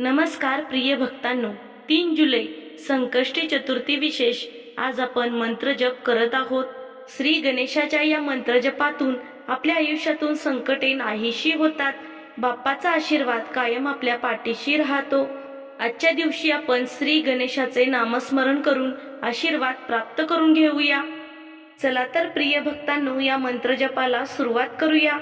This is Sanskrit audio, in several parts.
नमस्कार प्रिय भक्तांनो, 3 जुलै संकष्टी चतुर्थी विशेष. आज आपण मंत्र जप करत आहोत. श्री गणेशाच्या या मंत्रजपातून आपल्या आयुष्यातून संकटे नाहीशी होतात. बाप्पाचा आशीर्वाद कायम आपल्या पाठीशी राहतो. आजच्या दिवशी आपण श्री गणेशाचे नामस्मरण करून आशीर्वाद प्राप्त करून घेऊया. चला तर प्रिय भक्तांनो, या मंत्रजपाला सुरुवात करूया.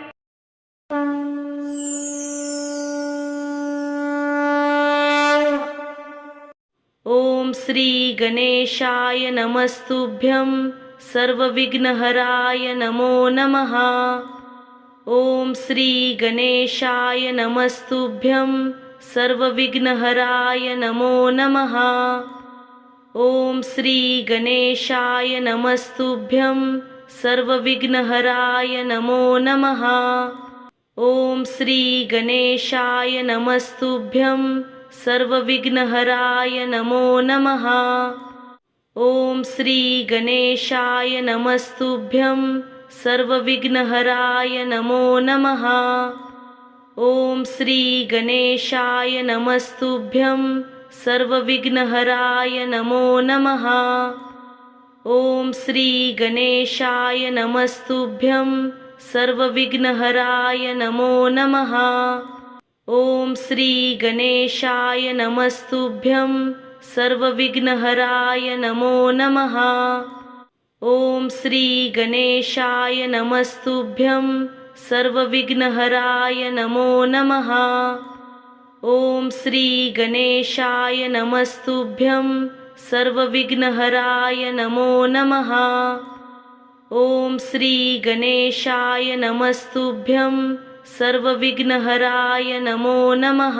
ओम श्री गणेशाय नमस्तुभ्यं सर्वविघ्नहराय नमो नमः. ओम श्री गणेशाय नमस्तुभ्यं सर्वविघ्नहराय नमो नमः. ओम श्री गणेशाय नमस्तुभ्यं सर्वविघ्नहराय नमो नमः. ओम श्री गणेशाय नमस्तुभ्यं सर्वविघ्नहराय नमो नमः. ओम श्री गणेशाय नमस्तुभ्यं सर्वविघ्नहराय नमो नमः. ओम श्री गणेशाय नमस्तुभ्यं सर्वविघ्नहराय नमो नमः. ओम श्री गणेशाय नमस्तुभ्यं सर्वविघ्नहराय नमो नमः. ओम श्री गणेशाय नमस्तुभ्यं सर्वविघ्नहराय नमो नमः. ओम श्री गणेशाय नमस्तुभ्यं सर्वविघ्नहराय नमो नमः. ओम श्री गणेशाय नमस्तुभ्यं सर्वविघ्नहराय नमो नमः. ओम श्री गणेशाय नमस्तुभ्यं सर्वविघ्नहराय नमो नमः.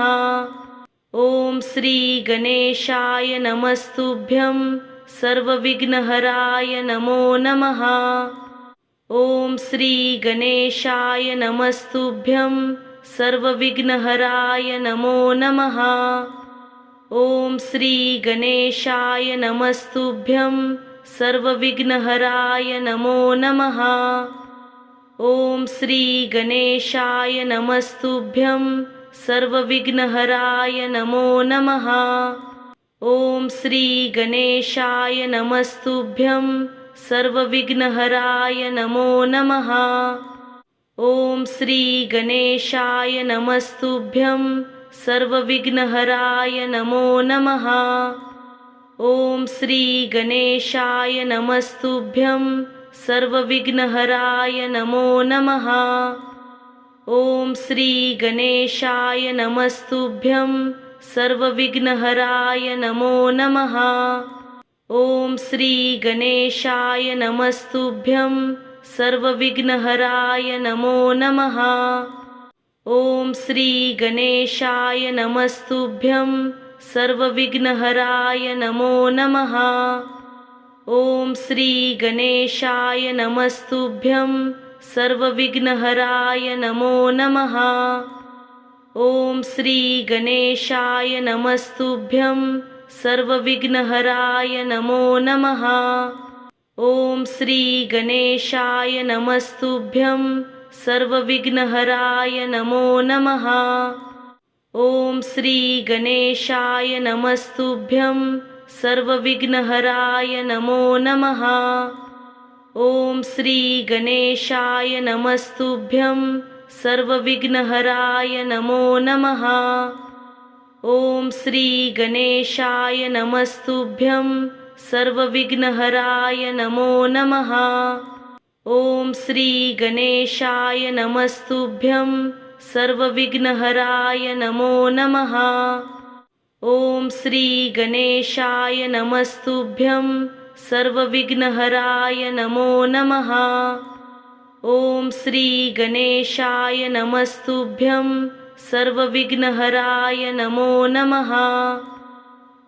ओम श्री गणेशाय नमस्तुभ्यं सर्वविघ्नहराय नमो नमः. ओम श्री गणेशाय नमस्तुभ्यं सर्वविघ्नहराय नमो नमः. ओम श्री गणेशाय नमस्तुभ्यं सर्वविघ्नहराय नमो नमः. ओम श्री गणेशाय नमस्तुभ्यं सर्वविघ्नहराय नमो नमः. ओम श्री गणेशाय नमस्तुभ्यं सर्वविघ्नहराय नमो नमः. ओम श्री गणेशाय नमस्तुभ्यं सर्वविघ्नहराय नमो नमः. ओम श्री गणेशाय नमस्तुभ्यं सर्वविघ्नहराय नमो नमः. ओम श्री गणेशाय नमस्तुभ्यं सर्वविघ्नहराय नमो नमः. ओम श्री गणेशाय नमस्तुभ्यं सर्वविघ्नहराय नमो नमः. ओम श्री गणेशाय नमस्तुभ्यं सर्वविघ्नहराय नमो नमः. ओम श्री गणेशाय नमस्तुभ्यं सर्वविघ्नहराय नमो नमः. ओम श्री गणेशाय नमस्तुभ्यं सर्वविघ्नहराय नमो नमः. ओम श्री गणेशाय नमस्तुभ्यं सर्वविघ्नहराय नमो नमः. ओम श्री गणेशाय नमस्तुभ्यं सर्वविघ्नहराय नमो नमः. ओम श्री गणेशाय नमस्तुभ्यं सर्वविघ्नहराय नमो नमः. ओम श्री गणेशाय नमस्तुभ्यं सर्वविघ्नहराय नमो नमः. ओम श्री गणेशाय नमस्तुभ्यं सर्वविघ्नहराय नमो नमः. ओम श्री गणेशाय नमस्तुभ्यं सर्वविघ्नहराय नमो नमः. ओम श्री गणेशाय नमस्तुभ्यं सर्वविघ्नहराय नमो नमः.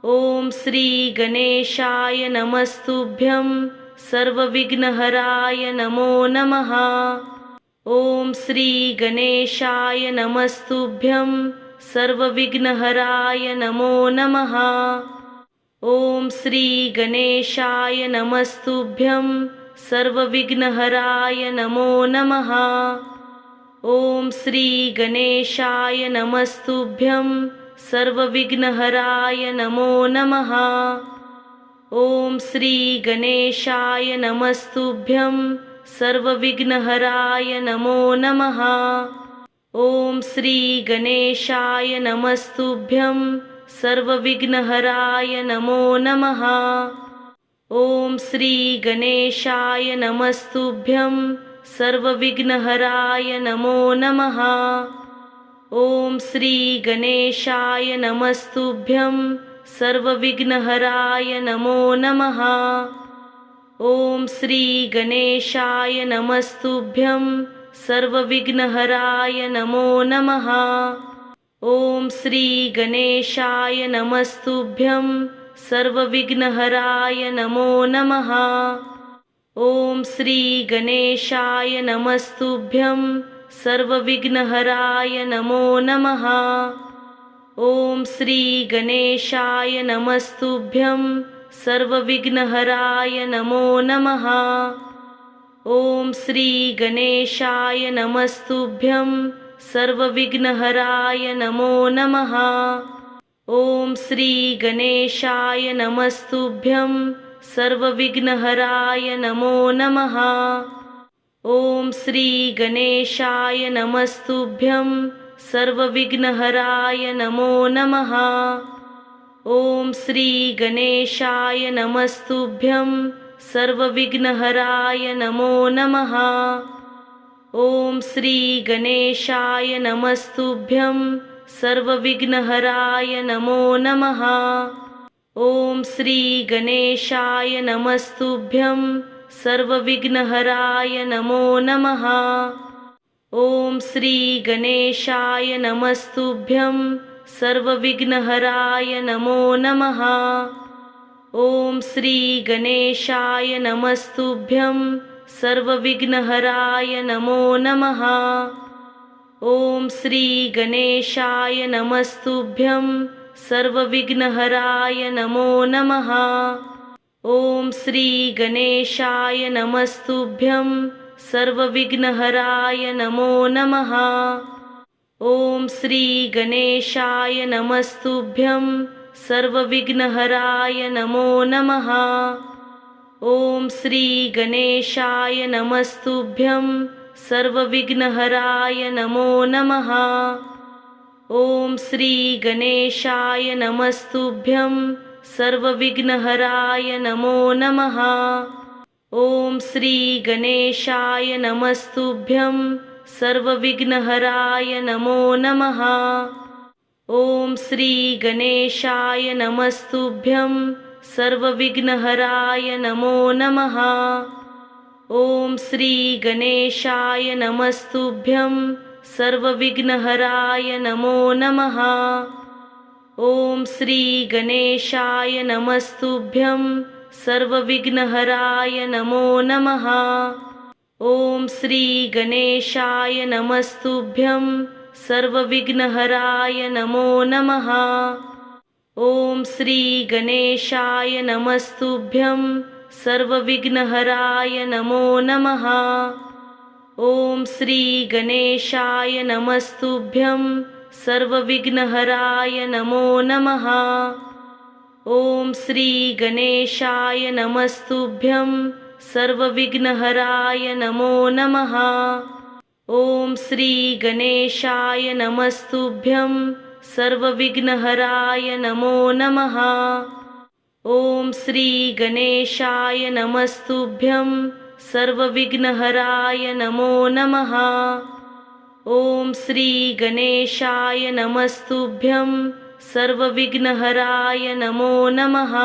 ओम श्री गणेशाय नमस्तुभ्यं सर्वविघ्नहराय नमो नमः. ओम श्री गणेशाय नमस्तुभ्यं सर्वविघ्नहराय नमो नमः. ओम श्री गणेशाय नमस्तुभ्यं सर्वविघ्नहराय नमो नमः. ओम श्री गणेशाय नमस्तुभ्यं सर्वविघ्नहराय नमो नमः। ॐ श्री गणेशाय नमस्तुभ्यं सर्वविघ्नहराय नमो नमः। ॐ श्री गणेशाय नमस्तुभ्यं सर्वविघ्नहराय नमो नमः। ॐ श्री गणेशाय नमस्तुभ्यं सर्वविघ्नहराय नमो नमः। ॐ श्री गणेशाय नमस्तुभ्यं सर्वविघ्नहराय नमो नमः। ॐ श्री गणेशाय नमस्तुभ्यं सर्वविघ्नहराय नमो नमः। ॐ श्री गणेशाय नमस्तुभ्यं सर्वविघ्नहराय नमो नमः। ॐ श्री गणेशाय नमस्तुभ्यं सर्वविघ्नहराय नमो नमः। ॐ श्री गणेशाय नमस्तुभ्यं सर्वविघ्नहराय नमो नमः। ॐ श्री गणेशाय नमस्तुभ्यं सर्वविघ्नहराय नमो नमः। ॐ श्री गणेशाय नमस्तुभ्यं सर्वविघ्नहराय नमो नमः। ॐ श्री गणेशाय नमस्तुभ्यं सर्वविघ्नहराय नमो नमः। ॐ श्री गणेशाय नमस्तुभ्यं सर्वविघ्नहराय नमो नमः। ॐ श्री गणेशाय नमस्तुभ्यं सर्वविघ्नहराय नमो नमः। ॐ श्री गणेशाय नमस्तुभ्यं सर्वविघ्नहराय नमो नमः। ॐ श्री गणेशाय नमस्तुभ्यं सर्वविघ्नहराय नमो नमः। ॐ श्री गणेशाय नमस्तुभ्यं सर्वविघ्नहराय नमो नमः। ॐ श्री गणेशाय नमस्तुभ्यं सर्वविघ्नहराय नमो नमः। ॐ श्री गणेशाय नमस्तुभ्यं सर्वविघ्नहराय नमो नमः। ॐ श्री गणेशाय नमस्तुभ्यं सर्वविघ्नहराय नमो नमः। ॐ श्री गणेशाय नमस्तुभ्यं सर्वविघ्नहराय नमो नमः। ॐ श्री गणेशाय नमस्तुभ्यं सर्वविघ्नहराय नमो नमः। ॐ श्री गणेशाय नमस्तुभ्यं सर्वविघ्नहराय नमो नमः। ॐ श्री गणेशाय नमस्तुभ्यं सर्वविघ्नहराय नमो नमः। ॐ श्री गणेशाय नमस्तुभ्यं सर्वविघ्नहराय नमो नमः। ॐ श्री गणेशाय नमस्तुभ्यं सर्वविघ्नहराय नमो नमः। ॐ श्री गणेशाय नमस्तुभ्यं सर्वविघ्नहराय नमो नमः। ॐ श्री गणेशाय नमस्तुभ्यं सर्वविघ्नहराय नमो नमः। ॐ श्री गणेशाय नमस्तुभ्यं सर्वविघ्नहराय नमो नमः। ॐ श्री गणेशाय नमस्तुभ्यं सर्वविघ्नहराय नमो नमः। ॐ श्री गणेशाय नमस्तुभ्यं सर्वविघ्नहराय नमो नमः। ॐ श्री गणेशाय नमस्तुभ्यं सर्वविघ्नहराय नमो नमः। ॐ श्री गणेशाय नमस्तुभ्यं सर्वविघ्नहराय नमो नमः।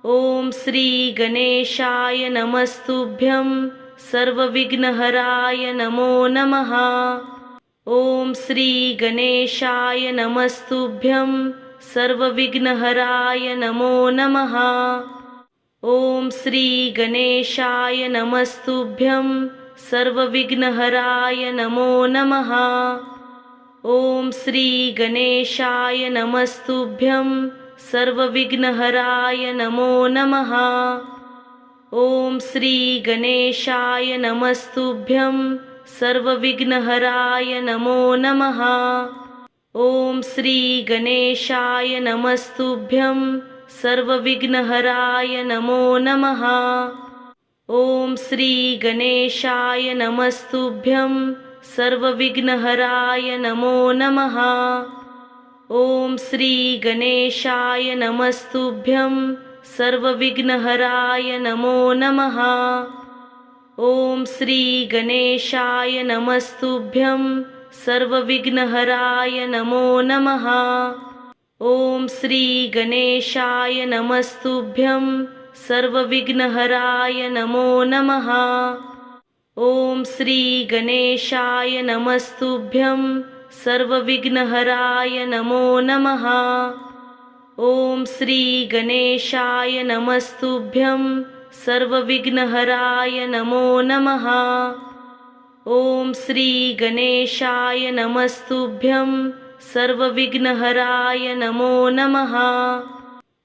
ॐ श्री गणेशाय नमस्तुभ्यं सर्वविघ्नहराय नमो नमः। ॐ श्री गणेशाय नमस्तुभ्यं सर्वविघ्नहराय नमो नमः। ॐ श्री गणेशाय नमस्तुभ्यं सर्वविघ्नहराय नमो नमः। ॐ श्री गणेशाय नमस्तुभ्यं सर्वविघ्नहराय नमो नमः। ॐ श्री गणेशाय नमस्तुभ्यं सर्वविघ्नहराय नमो नमः। ओम श्री गणेशाय नमस्तुभ्यं सर्वविघ्नहराय नमो नमः। ओम श्री गणेशाय नमस्तुभ्यं सर्वविघ्नहराय नमो नमः। ओम श्री गणेशाय नमस्तुभ्यं सर्वविघ्नहराय नमो नमः। ओम श्री गणेशाय नमस्तुभ्यं सर्वविघ्नहराय नमो नमः। ओम श्री गणेशाय नमस्तुभ्यं सर्वविघ्नहराय नमो नमः। ओम श्री गणेशाय नमस्तुभ्यं सर्वविघ्नहराय नमो नमः। ओम श्री गणेशाय नमस्तुभ्यं सर्वविघ्नहराय नमो नमः। ओम श्री गणेशाय नमस्तुभ्यं सर्वविघ्नहराय नमो नमः।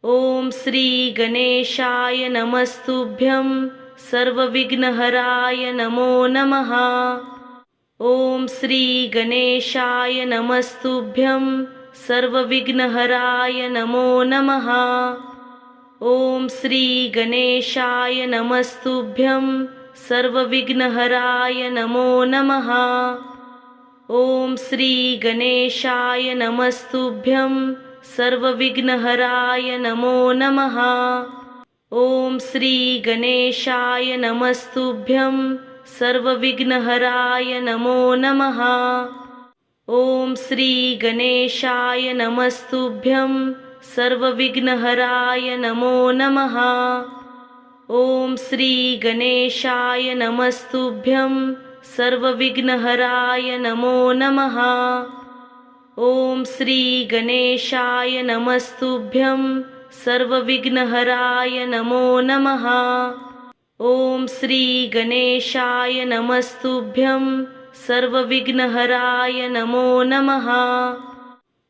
ओम श्री गणेशाय नमस्तुभ्यं सर्वविघ्नहराय नमो नमः। ओम श्री गणेशाय नमस्तुभ्यं सर्वविघ्नहराय नमो नमः। ओम श्री गणेशाय नमस्तुभ्यं सर्वविघ्नहराय नमो नमः। ओम श्री गणेशाय नमस्तुभ्यं सर्वविघ्नहराय नमो नमः। ओम श्री गणेशाय नमस्तुभ्यं सर्वविघ्नहराय नमो नमः। ओम श्री गणेशाय नमस्तुभ्यं सर्वविघ्नहराय नमो नमः। ओम श्री गणेशाय नमस्तुभ्यं सर्वविघ्नहराय नमो नमः। ओम श्री गणेशाय नमस्तुभ्यं सर्वविघ्नहराय नमो नमः। ओम श्री गणेशाय नमस्तुभ्यं सर्वविघ्नहराय नमो नमः।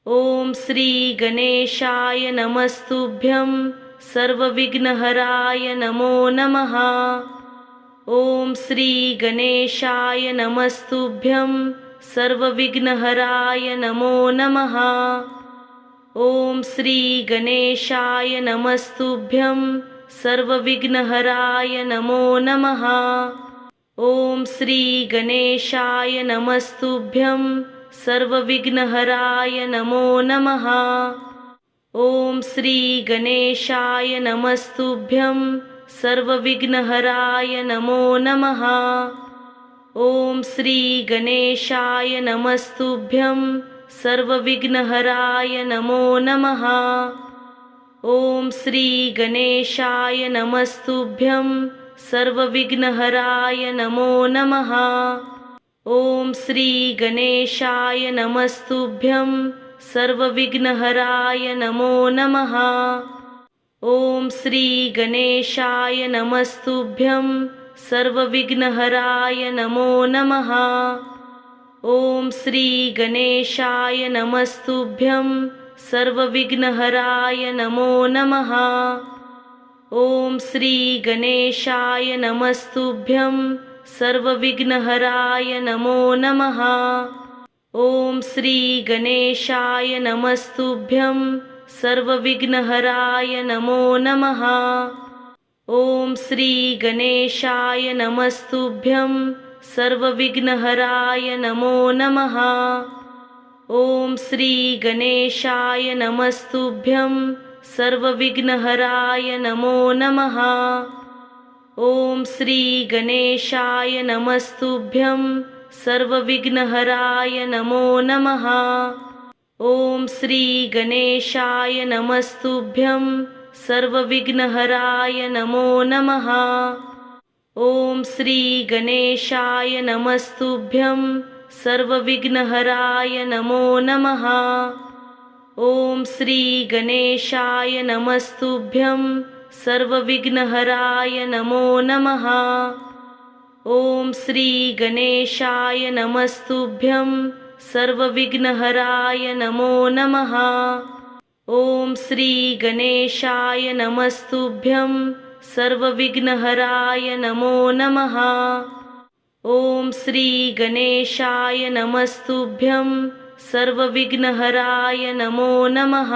ओम श्री गणेशाय नमस्तुभ्यं सर्वविघ्नहराय नमो नमः। ओम श्री गणेशाय नमस्तुभ्यं सर्वविघ्नहराय नमो नमः। ओम श्री गणेशाय नमस्तुभ्यं सर्वविघ्नहराय नमो नमः। ओम श्री गणेशाय नमस्तुभ्यं सर्वविघ्नहराय नमो नमः। ओम श्री गणेशाय नमस्तुभ्यं सर्वविघ्नहराय नमो नमः। ओम श्री गणेशाय नमस्तुभ्यं सर्वविघ्नहराय नमो नमः। ओम श्री गणेशाय नमस्तुभ्यं सर्वविघ्नहराय नमो नमः। ओम श्री गणेशाय नमस्तुभ्यं सर्वविघ्नहराय नमो नमः। ओम श्री गणेशाय नमस्तुभ्यं सर्वविघ्नहराय नमो नमः। ओम श्री गणेशाय नमस्तुभ्यं सर्वविघ्नहराय नमो नमः। ओम श्री गणेशाय नमस्तुभ्यं सर्वविघ्नहराय नमो नमः। ओम श्री गणेशाय नमस्तुभ्यं सर्वविघ्नहराय नमो नमः। ओम श्री गणेशाय नमस्तुभ्यं सर्वविघ्नहराय नमो नमः। ओम श्री गणेशाय नमस्तुभ्यं सर्वविघ्नहराय नमो नमः। ओम श्री गणेशाय नमस्तुभ्यं सर्वविघ्नहराय नमो नमः। ओम श्री गणेशाय नमस्तुभ्यं सर्वविघ्नहराय नमो नमः। ओम श्री गणेशाय नमस्तुभ्यं सर्वविघ्नहराय नमो नमः। ओम श्री गणेशाय नमस्तुभ्यं सर्वविघ्नहराय नमो नमः। ओम श्री गणेशाय नमस्तुभ्यं सर्वविघ्नहराय नमो नमः। ओम श्री गणेशाय नमस्तुभ्यं सर्वविघ्नहराय नमो नमः। ओम श्री गणेशाय नमस्तुभ्यं सर्वविघ्नहराय नमो नमः।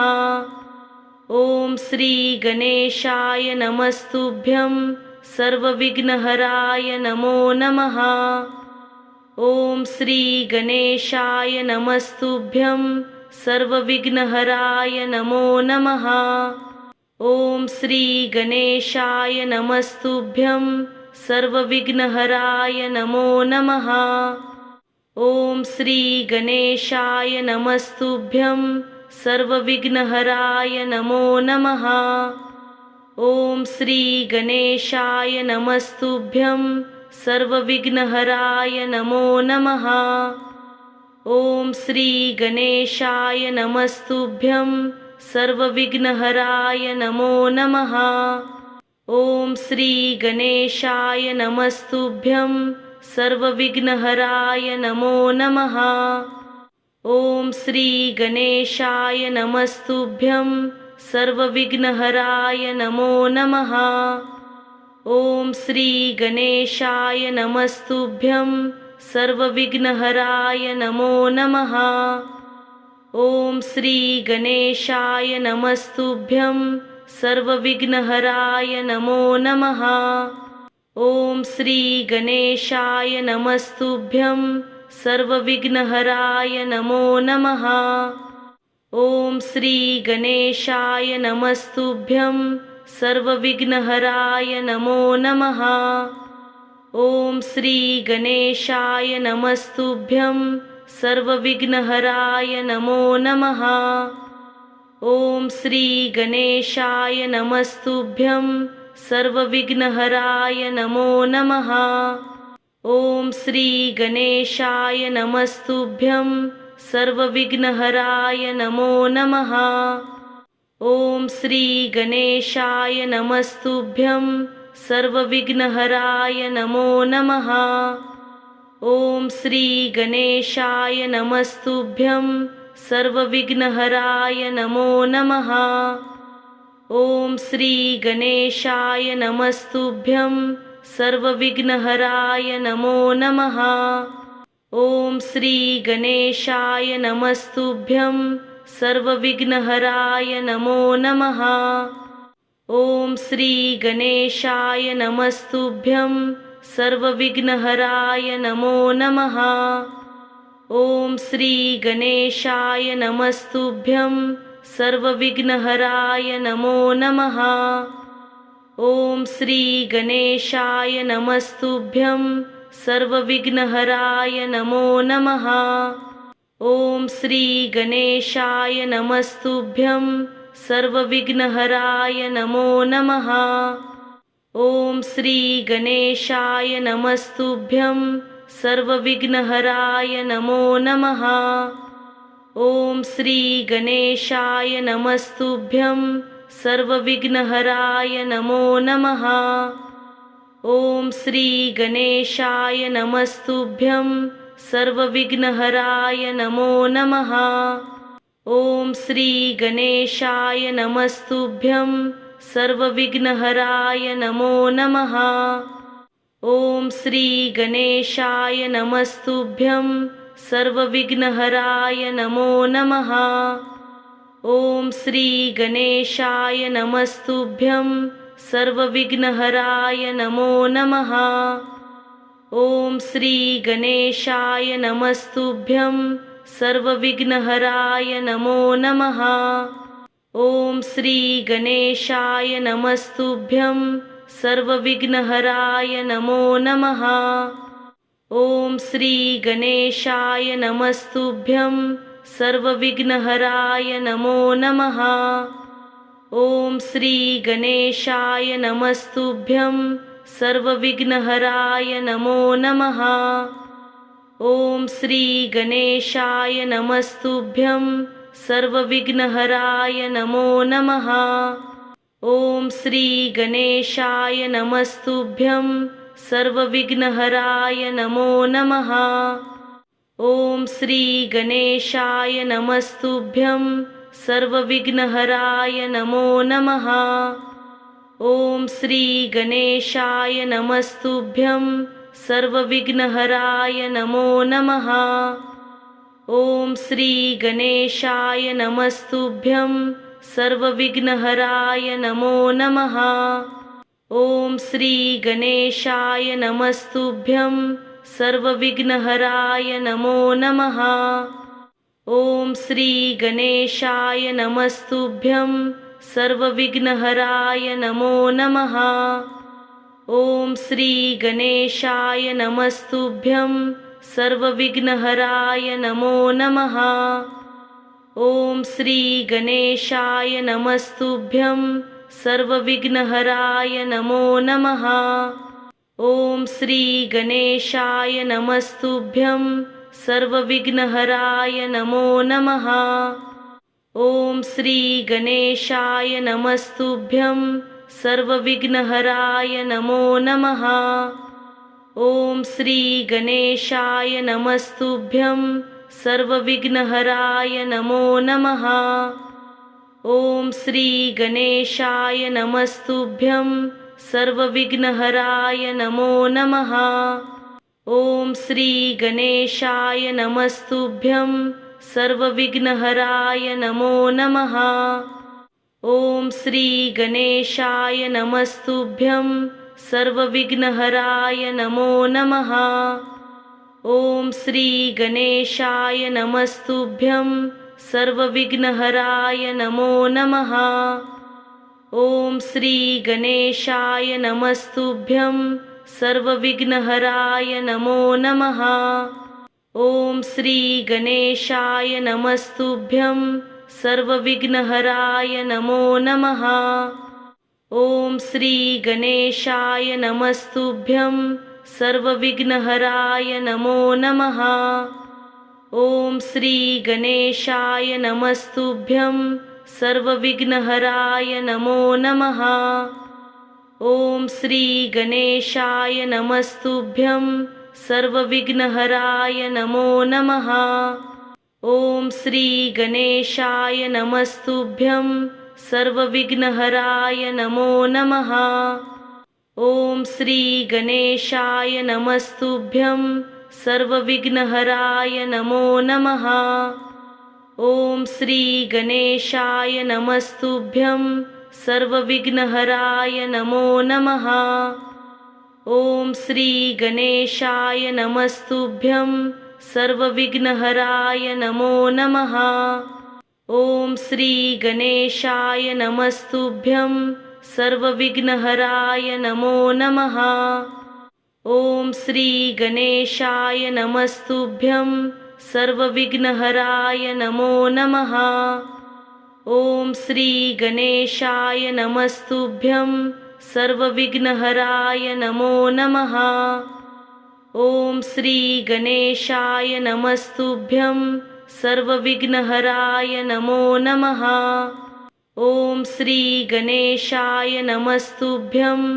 ॐ श्री गणेशाय नमस्तुभ्यं सर्वविघ्नहराय नमो नमः। ॐ श्री गणेशाय नमस्तुभ्यं सर्वविघ्नहराय नमो नमः। ॐ श्री गणेशाय नमस्तुभ्यं सर्वविघ्नहराय नमो नमः। ॐ श्री गणेशाय नमस्तुभ्यं सर्वविघ्नहराय नमो नमः। ॐ श्री गणेशाय नमस्तुभ्यं सर्वविघ्नहराय नमो नमः। ॐ श्री गणेशाय नमस्तुभ्यं सर्वविघ्नहराय नमो नमः। ॐ श्री गणेशाय नमस्तुभ्यं सर्वविघ्नहराय नमो नमः। ॐ श्री गणेशाय नमस्तुभ्यं सर्वविघ्नहराय नमो नमः। ॐ श्री गणेशाय नमस्तुभ्यं सर्वविघ्नहराय नमो नमः। ॐ श्री गणेशाय नमस्तुभ्यं सर्वविघ्नहराय नमो नमः। ॐ श्री गणेशाय नमस्तुभ्यं सर्वविघ्नहराय नमो नमः। ॐ श्री गणेशाय नमस्तुभ्यं सर्वविघ्नहराय नमो नमः। ॐ श्री गणेशाय नमस्तुभ्यं सर्वविघ्नहराय नमो नमः। ॐ श्री गणेशाय नमस्तुभ्यं सर्वविघ्नहराय नमो नमः। ॐ श्री गणेशाय नमस्तुभ्यं सर्वविघ्नहराय नमो नमः। ॐ श्री गणेशाय नमस्तुभ्यं सर्वविघ्नहराय नमो नमः। ॐ श्री गणेशाय नमस्तुभ्यं सर्वविघ्नहराय नमो नमः। ॐ श्री गणेशाय नमस्तुभ्यं सर्वविघ्नहराय नमो नमः। ॐ श्री गणेशाय नमस्तुभ्यं सर्वविघ्नहराय नमो नमः। ॐ श्री गणेशाय नमस्तुभ्यं सर्वविघ्नहराय नमो नमः। ॐ श्री गणेशाय नमस्तुभ्यं सर्वविघ्नहराय नमो नमः। ॐ श्री गणेशाय नमस्तुभ्यं सर्वविघ्नहराय नमो नमः। ॐ श्री गणेशाय नमस्तुभ्यं सर्वविघ्नहराय नमो नमः। ॐ श्री गणेशाय नमस्तुभ्यं सर्वविघ्नहराय नमो नमः। ॐ श्री गणेशाय नमस्तुभ्यं सर्वविघ्नहराय नमो नमः। ॐ श्री गणेशाय नमस्तुभ्यं सर्वविघ्नहराय नमो नमः। ॐ श्री गणेशाय नमस्तुभ्यं सर्वविघ्नहराय नमो नमः। ॐ श्री गणेशाय नमस्तुभ्यं सर्वविघ्नहराय नमो नमः। ॐ श्री गणेशाय नमस्तुभ्यं सर्वविघ्नहराय नमो नमः। ॐ श्री गणेशाय नमस्तुभ्यं सर्वविघ्नहराय नमो नमः। ॐ श्री गणेशाय नमस्तुभ्यं सर्वविघ्नहराय नमो नमः। ॐ श्री गणेशाय नमस्तुभ्यं सर्वविघ्नहराय नमो नमः। ॐ श्री गणेशाय नमस्तुभ्यं सर्वविघ्नहराय नमो नमः। ॐ श्री गणेशाय नमस्तुभ्यं सर्वविघ्नहराय नमो नमः। ॐ श्री गणेशाय नमस्तुभ्यं सर्वविघ्नहराय नमो नमः। ॐ श्री गणेशाय नमस्तुभ्यं सर्वविघ्नहराय नमो नमः। ॐ श्री गणेशाय नमस्तुभ्यं सर्वविघ्नहराय नमो नमः। ओम श्री गणेशाय नमस्तुभ्यं सर्वविघ्नहराय नमो नमः। ओम श्री गणेशाय नमस्तुभ्यं सर्वविघ्नहराय नमो नमः। ओम श्री गणेशाय नमस्तुभ्यं सर्वविघ्नहराय नमो नमः। ओम श्री गणेशाय नमस्तुभ्यं सर्वविघ्नहराय नमो नमः। ओम श्री गणेशाय नमस्तुभ्यं सर्वविघ्नहराय नमो नमः। ओम श्री गणेशाय नमस्तुभ्यं सर्वविघ्नहराय नमो नमः। ओम श्री गणेशाय नमस्तुभ्यं सर्वविघ्नहराय नमो नमः। ओम श्री गणेशाय नमस्तुभ्यं सर्वविघ्नहराय नमो नमः। ओम श्री गणेशाय नमस्तुभ्यं सर्वविघ्नहराय नमो नमः। ओम श्री गणेशाय नमस्तुभ्यं सर्वविघ्नहराय नमो नमः। ओम श्री गणेशाय नमस्तुभ्यं सर्वविघ्नहराय नमो नमः। ओम श्री गणेशाय नमस्तुभ्यं सर्वविघ्नहराय नमो नमः। ओम श्री गणेशाय नमस्तुभ्यं सर्वविघ्नहराय नमो नमः। ओम श्री गणेशाय नमस्तुभ्यं सर्वविघ्नहराय नमो नमः। ओम श्री गणेशाय नमस्तुभ्यं सर्वविघ्नहराय नमो नमः। ओम श्री गणेशाय नमस्तुभ्यं सर्वविघ्नहराय नमो नमः। ओम श्री गणेशाय नमस्तुभ्यं सर्वविघ्नहराय नमो नमः। ओम श्री गणेशाय नमस्तुभ्यं सर्वविघ्नहराय नमो नमः। ओम श्री गणेशाय नमस्तुभ्यं सर्वविघ्नहराय नमो नमः। ओम श्री गणेशाय नमस्तुभ्यं सर्वविघ्नहराय नमो नमः। ओम श्री गणेशाय नमस्तुभ्यं सर्वविघ्नहराय नमो नमः। ओम श्री गणेशाय नमस्तुभ्यं सर्वविघ्नहराय नमो नमः। ओम श्री गणेशाय नमस्तुभ्यं सर्वविघ्नहराय नमो नमः। ओम श्री गणेशाय नमस्तुभ्यं सर्वविघ्नहराय नमो नमः। ओम श्री गणेशाय नमस्तुभ्यं सर्वविघ्नहराय नमो नमः। ओम श्री गणेशाय नमस्तुभ्यं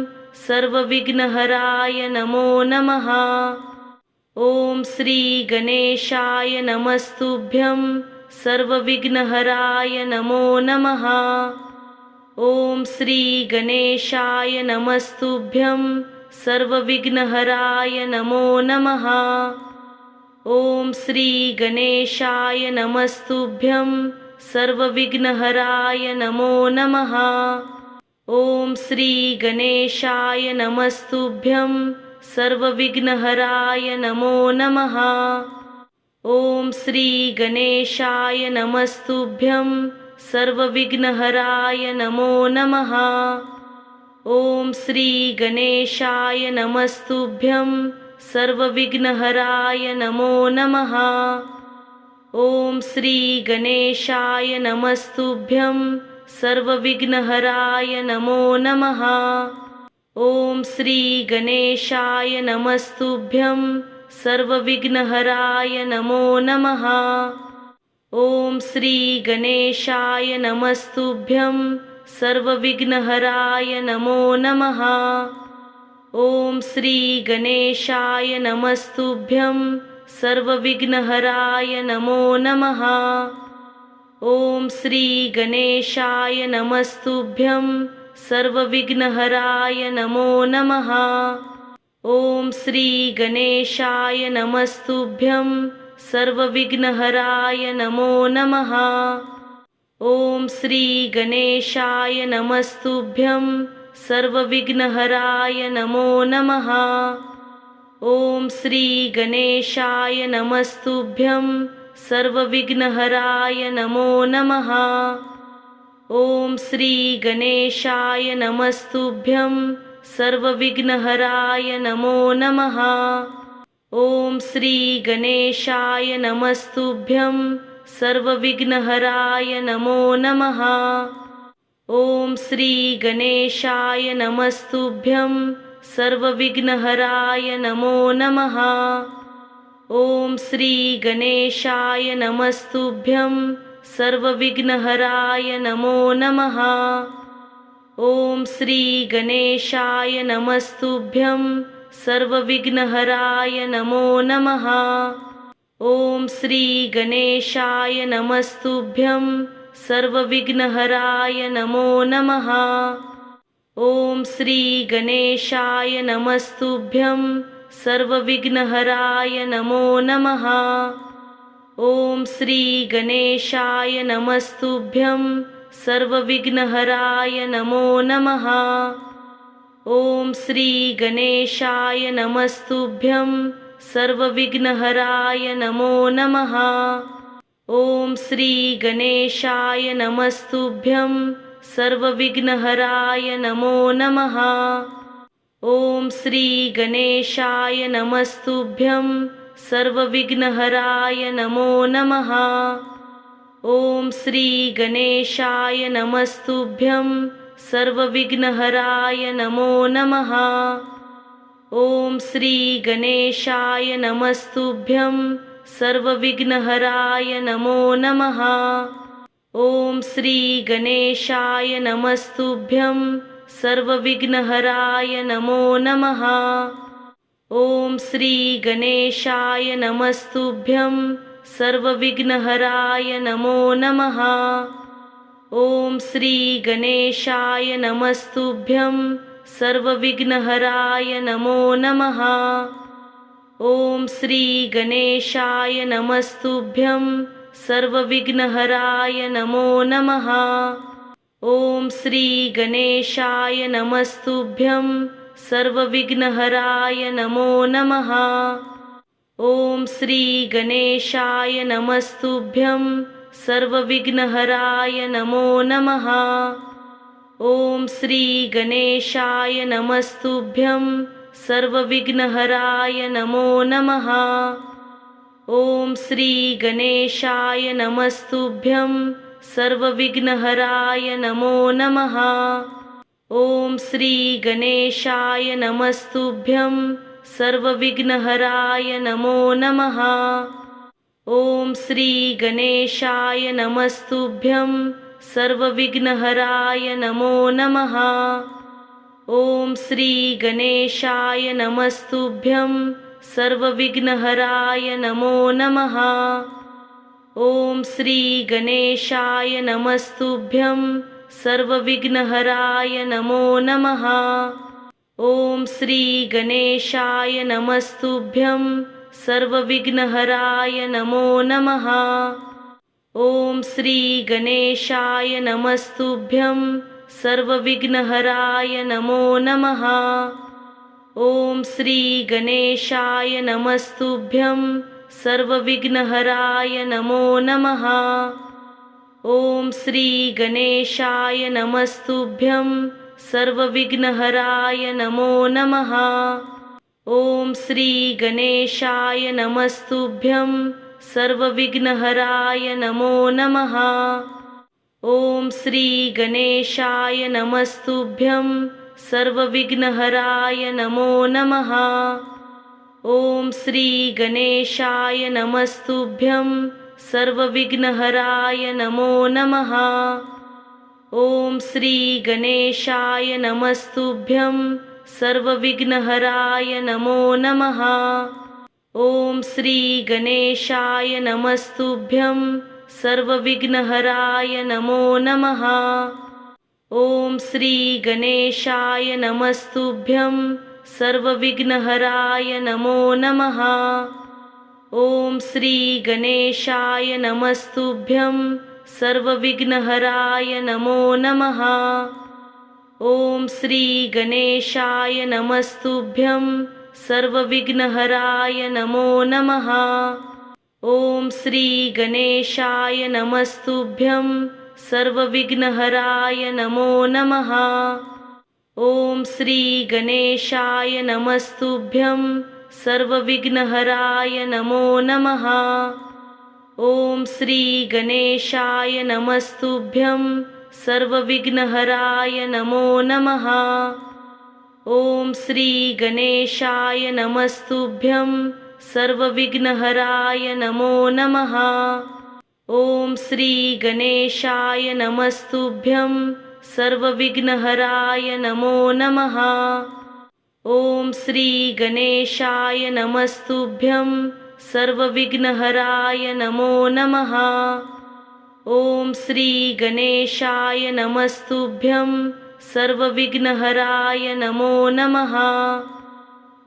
सर्वविघ्नहराय नमो नमः। ओम श्री गणेशाय नमस्तुभ्यं सर्वविघ्नहराय नमो नमः। ओम श्री गणेशाय नमस्तुभ्यं सर्वविघ्नहराय नमो नमः। ओम श्री गणेशाय नमस्तुभ्यं सर्वविघ्नहराय नमो नमः। ओम श्री गणेशाय नमस्तुभ्यं सर्वविघ्नहराय नमो नमः। ओम श्री गणेशाय नमस्तुभ्यं सर्वविघ्नहराय नमो नमः। ओम श्री गणेशाय नमस्तुभ्यं सर्वविघ्नहराय नमो नमः। ओम श्री गणेशाय नमस्तुभ्यं सर्वविघ्नहराय नमो नमः। ओम श्री गणेशाय नमस्तुभ्यं सर्वविघ्नहराय नमो नमः। ओम श्री गणेशाय नमस्तुभ्यं सर्वविघ्नहराय नमो नमः। ओम श्री गणेशाय नमस्तुभ्यं सर्वविघ्नहराय नमो नमः। ओम श्री गणेशाय नमस्तुभ्यं सर्वविघ्नहराय नमो नमः। ओम श्री गणेशाय नमस्तुभ्यं सर्वविघ्नहराय नमो नमः। ओम श्री गणेशाय नमस्तुभ्यं सर्वविघ्नहराय नमो नमः। ओम श्री गणेशाय नमस्तुभ्यं सर्वविघ्नहराय नमो नमः। ओम श्री गणेशाय नमस्तुभ्यं सर्वविघ्नहराय नमो नमः। ओम श्री गणेशाय नमस्तुभ्यं सर्वविघ्नहराय नमो नमः। ओम श्री गणेशाय नमस्तुभ्यं सर्वविघ्नहराय नमो नमः। ओम श्री गणेशाय नमस्तुभ्यं सर्वविघ्नहराय नमो नमः। ओम श्री गणेशाय नमस्तुभ्यं सर्वविघ्नहराय नमो नमः। ओम श्री गणेशाय नमस्तुभ्यं सर्वविघ्नहराय नमो नमः। ओम श्री गणेशाय नमस्तुभ्यं सर्वविघ्नहराय नमो नमः। ओम श्री गणेशाय नमस्तुभ्यं सर्वविघ्नहराय नमो नमः। ओम श्री गणेशाय नमस्तुभ्यं सर्वविघ्नहराय नमो नमः। ओम श्री गणेशाय नमस्तुभ्यं सर्वविघ्नहराय नमो नमः। ओम श्री गणेशाय नमस्तुभ्यं सर्वविघ्नहराय नमो नमः। ओम श्री गणेशाय नमस्तुभ्यं सर्वविघ्नहराय नमो नमः। ओम श्री गणेशाय नमस्तुभ्यं सर्वविघ्नहराय नमो नमः। ओम श्री गणेशाय नमस्तुभ्यं सर्वविघ्नहराय नमो नमः। ओम श्री गणेशाय नमस्तुभ्यं सर्वविघ्नहराय नमो नमः। ओम श्री गणेशाय नमस्तुभ्यं सर्वविघ्नहराय नमो नमः। ओम श्री गणेशाय नमस्तुभ्यं सर्वविघ्नहराय नमो नमः। ओम श्री गणेशाय नमस्तुभ्यं सर्वविघ्नहराय नमो नमः। ओम श्री गणेशाय नमस्तुभ्यं सर्वविघ्नहराय नमो नमः। ओम श्री गणेशाय नमस्तुभ्यं सर्वविघ्नहराय नमो नमः। ओम श्री गणेशाय नमस्तुभ्यं सर्वविघ्नहराय नमो नमः। ओम श्री गणेशाय नमस्तुभ्यं सर्वविघ्नहराय नमो नमः। ओम श्री गणेशाय नमस्तुभ्यं सर्वविघ्नहराय नमो नमः। ओम श्री गणेशाय नमस्तुभ्यं सर्वविघ्नहराय नमो नमः। ओम श्री गणेशाय नमस्तुभ्यं सर्वविघ्नहराय नमो नमः। ओम श्री गणेशाय नमस्तुभ्यं सर्वविघ्नहराय नमो नमः। ओम श्री गणेशाय नमस्तुभ्यं सर्वविघ्नहराय नमो नमः। ओम श्री गणेशाय नमस्तुभ्यं सर्वविघ्नहराय नमो नमः। ओम श्री गणेशाय नमस्तुभ्यं सर्वविघ्नहराय नमो नमः। ओम श्री गणेशाय नमस्तुभ्यं सर्वविघ्नहराय नमो नमः। ओम श्री गणेशाय नमस्तुभ्यं सर्वविघ्नहराय नमो नमः। ओम श्री गणेशाय नमस्तुभ्यं सर्वविघ्नहराय नमो नमः। ओम श्री गणेशाय नमस्तुभ्यं सर्वविघ्नहराय नमो नमः। ओम श्री गणेशाय नमस्तुभ्यं सर्वविघ्नहराय नमो नमः। ओम श्री गणेशाय नमस्तुभ्यं सर्वविघ्नहराय नमो नमः। ओम श्री गणेशाय नमस्तुभ्यं सर्वविघ्नहराय नमो नमः। ओम श्री गणेशाय नमस्तुभ्यं सर्वविघ्नहराय नमो नमः। ओम श्री गणेशाय नमस्तुभ्यं सर्वविघ्नहराय नमो नमः। ओम श्री गणेशाय नमस्तुभ्यं सर्वविघ्नहराय नमो नमः। ओम श्री गणेशाय नमस्तुभ्यं सर्वविघ्नहराय नमो नमः। ओम श्री गणेशाय नमस्तुभ्यं सर्वविघ्नहराय नमो नमः। ओम श्री गणेशाय नमस्तुभ्यं सर्वविघ्नहराय नमो नमः। ओम श्री गणेशाय नमस्तुभ्यं सर्वविघ्नहराय नमो नमः। ओम श्री गणेशाय नमस्तुभ्यं सर्वविघ्नहराय नमो नमः।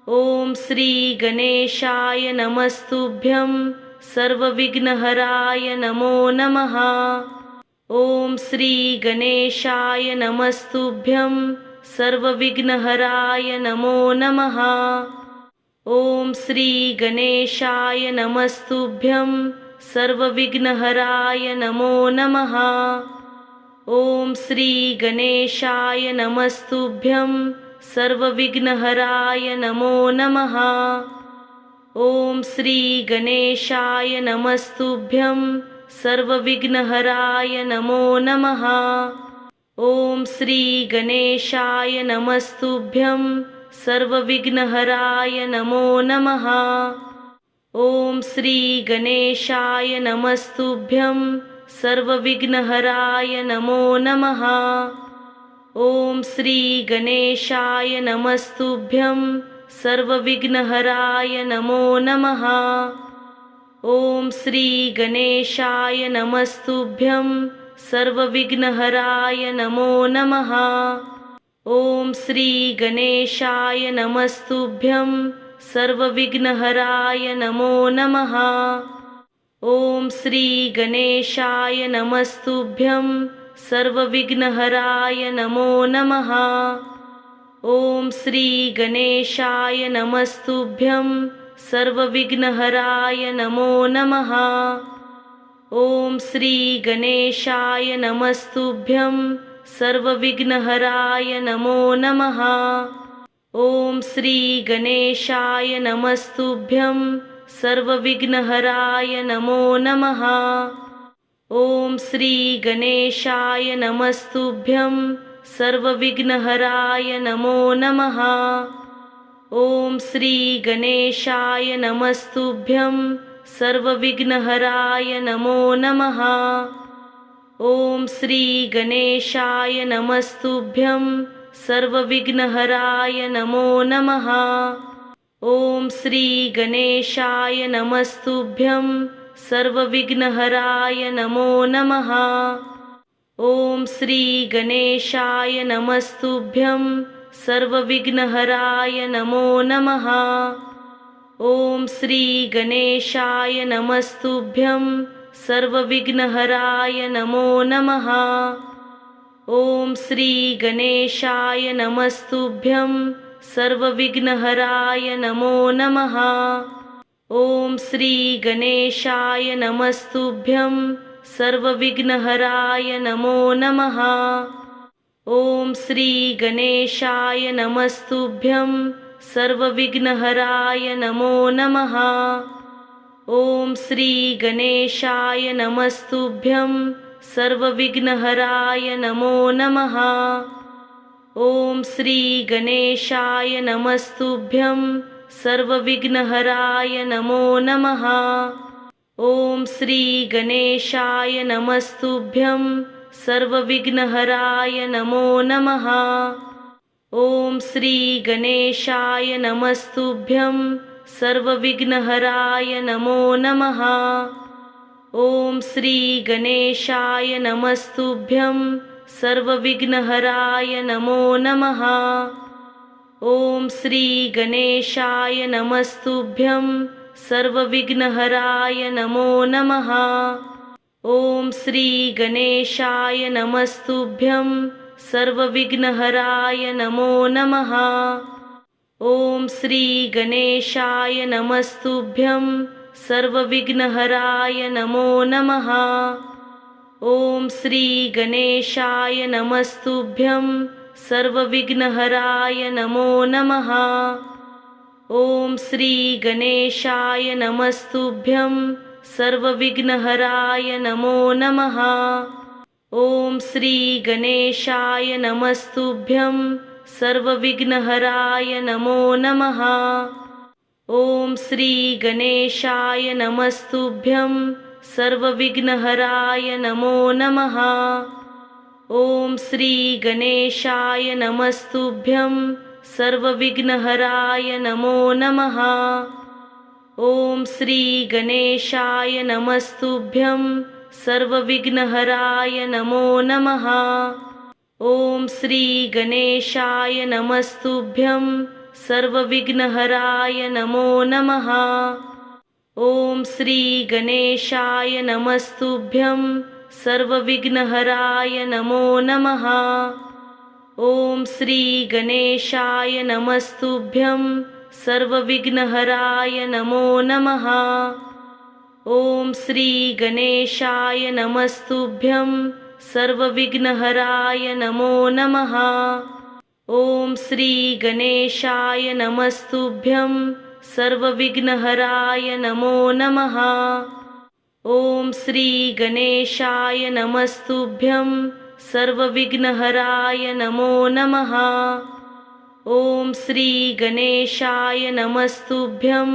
ओम श्री गणेशाय नमस्तुभ्यं सर्वविघ्नहराय नमो नमः। ओम श्री गणेशाय नमस्तुभ्यं सर्वविघ्नहराय नमो नमः। ओम श्री गणेशाय नमस्तुभ्यं सर्वविघ्नहराय नमो नमः। ओम श्री गणेशाय नमस्तुभ्यं सर्वविघ्नहराय नमो नमः। ओम श्री गणेशाय नमस्तुभ्यं सर्वविघ्नहराय नमो नमः। ओम श्री गणेशाय नमस्तुभ्यं सर्वविघ्नहराय नमो नमः। ओम श्री गणेशाय नमस्तुभ्यं सर्वविघ्नहराय नमो नमः। ओम श्री गणेशाय नमस्तुभ्यं सर्वविघ्नहराय नमो नमः। ओम श्री गणेशाय नमस्तुभ्यं सर्वविघ्नहराय नमो नमः। ओम श्री गणेशाय नमस्तुभ्यं सर्वविघ्नहराय नमो नमः। ओम श्री गणेशाय नमस्तुभ्यं सर्वविघ्नहराय नमो नमः। ओम श्री गणेशाय नमस्तुभ्यं सर्वविघ्नहराय नमो नमः। ओम श्री गणेशाय नमस्तुभ्यं सर्वविघ्नहराय नमो नमः। ओम श्री गणेशाय नमस्तुभ्यं सर्वविघ्नहराय नमो नमः। ओम श्री गणेशाय नमस्तुभ्यं सर्वविघ्नहराय नमो नमः। ओम श्री गणेशाय नमस्तुभ्यं सर्वविघ्नहराय नमो नमः। ओम श्री गणेशाय नमस्तुभ्यं सर्वविघ्नहराय नमो नमः। ओम श्री गणेशाय नमस्तुभ्यं सर्वविघ्नहराय नमो नमः। ओम श्री गणेशाय नमस्तुभ्यं सर्वविघ्नहराय नमो नमः। ओम श्री गणेशाय नमस्तुभ्यं सर्वविघ्नहराय नमो नमः। ओम श्री गणेशाय नमस्तुभ्यं सर्वविघ्नहराय नमो नमः। ओम श्री गणेशाय नमस्तुभ्यं सर्वविघ्नहराय नमो नमः। ओम श्री गणेशाय नमस्तुभ्यं सर्वविघ्नहराय नमो नमः। ओम श्री गणेशाय नमस्तुभ्यं सर्वविघ्नहराय नमो नमः। ओम श्री गणेशाय नमस्तुभ्यं सर्वविघ्नहराय नमो नमः। ओम श्री गणेशाय नमस्तुभ्यं सर्वविघ्नहराय नमो नमः। ओम श्री गणेशाय नमस्तुभ्यं सर्वविघ्नहराय नमो नमः। ओम श्री गणेशाय नमस्तुभ्यं सर्वविघ्नहराय नमो नमः। ओम श्री गणेशाय नमस्तुभ्यं सर्वविघ्नहराय नमो नमः। ॐ श्री गणेशाय नमस्तुभ्यं सर्वविघ्नहराय नमो नमः। ॐ श्री गणेशाय नमस्तुभ्यं सर्वविघ्नहराय नमो नमः। ॐ श्री गणेशाय नमस्तुभ्यं सर्वविघ्नहराय नमो नमः। ॐ श्री गणेशाय नमस्तुभ्यं सर्वविघ्नहराय नमो नमः। ॐ श्री गणेशाय नमस्तुभ्यं सर्वविघ्नहराय नमो नमः। ॐ श्री गणेशाय नमस्तुभ्यं सर्वविघ्नहराय नमो नमः। ॐ श्री गणेशाय नमस्तुभ्यं सर्वविघ्नहराय नमो नमः। ॐ श्री गणेशाय नमस्तुभ्यं सर्वविघ्नहराय नमो नमः। ॐ श्री गणेशाय नमस्तुभ्यं सर्वविघ्नहराय नमो नमः। ॐ श्री गणेशाय नमस्तुभ्यं सर्वविघ्नहराय नमो नमः। ॐ श्री गणेशाय नमस्तुभ्यं सर्वविघ्नहराय नमो नमः। ॐ श्री गणेशाय नमस्तुभ्यं सर्वविघ्नहराय नमो नमः। ॐ श्री गणेशाय नमस्तुभ्यं सर्वविघ्नहराय नमो नमः। ॐ श्री गणेशाय नमस्तुभ्यं सर्वविघ्नहराय नमो नमः। ॐ श्री गणेशाय नमस्तुभ्यं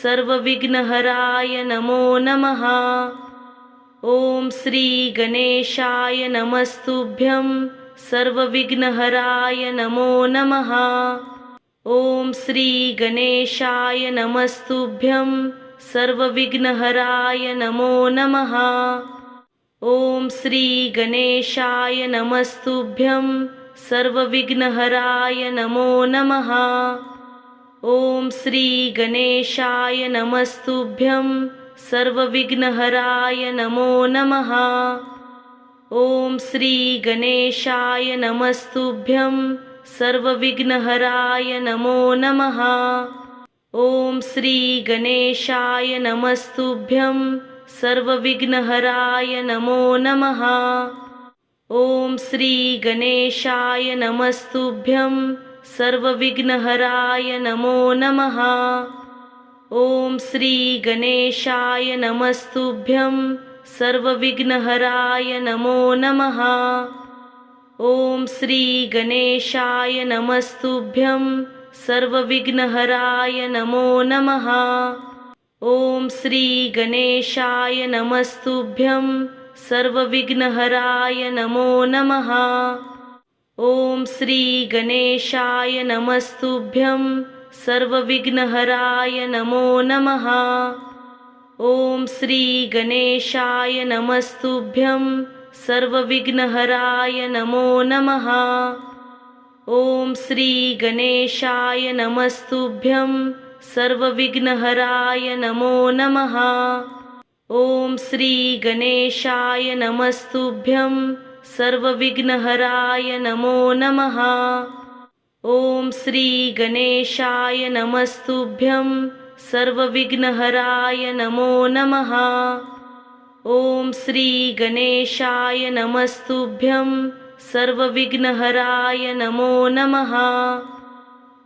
सर्वविघ्नहराय नमो नमः। ॐ श्री गणेशाय नमस्तुभ्यं सर्वविघ्नहराय नमो नमः। ॐ श्री गणेशाय नमस्तुभ्यं सर्वविघ्नहराय नमो नमः। ॐ श्री गणेशाय नमस्तुभ्यं सर्वविघ्नहराय नमो नमः। ॐ श्री गणेशाय नमस्तुभ्यं सर्वविघ्नहराय नमो नमः। ॐ श्री गणेशाय नमस्तुभ्यं सर्वविघ्नहराय नमो नमः। ॐ श्री गणेशाय नमस्तुभ्यं सर्वविघ्नहराय नमो नमः। ॐ श्री गणेशाय नमस्तुभ्यं सर्वविघ्नहराय नमो नमः। ॐ श्री गणेशाय नमस्तुभ्यं सर्वविघ्नहराय नमो नमः। ॐ श्री गणेशाय नमस्तुभ्यं सर्वविघ्नहराय नमो नमः। ॐ श्री गणेशाय नमस्तुभ्यं सर्वविघ्नहराय नमो नमः। ॐ श्री गणेशाय नमस्तुभ्यं सर्वविघ्नहराय नमो नमः। ॐ श्री गणेशाय नमस्तुभ्यं सर्वविघ्नहराय नमो नमः। ॐ श्री गणेशाय नमस्तुभ्यं सर्वविघ्नहराय नमो नमः। ॐ श्री गणेशाय नमस्तुभ्यं सर्वविघ्नहराय नमो नमः। ॐ श्री गणेशाय नमस्तुभ्यं सर्वविघ्नहराय नमो नमः। ॐ श्री गणेशाय नमस्तुभ्यं सर्वविघ्नहराय नमो नमः।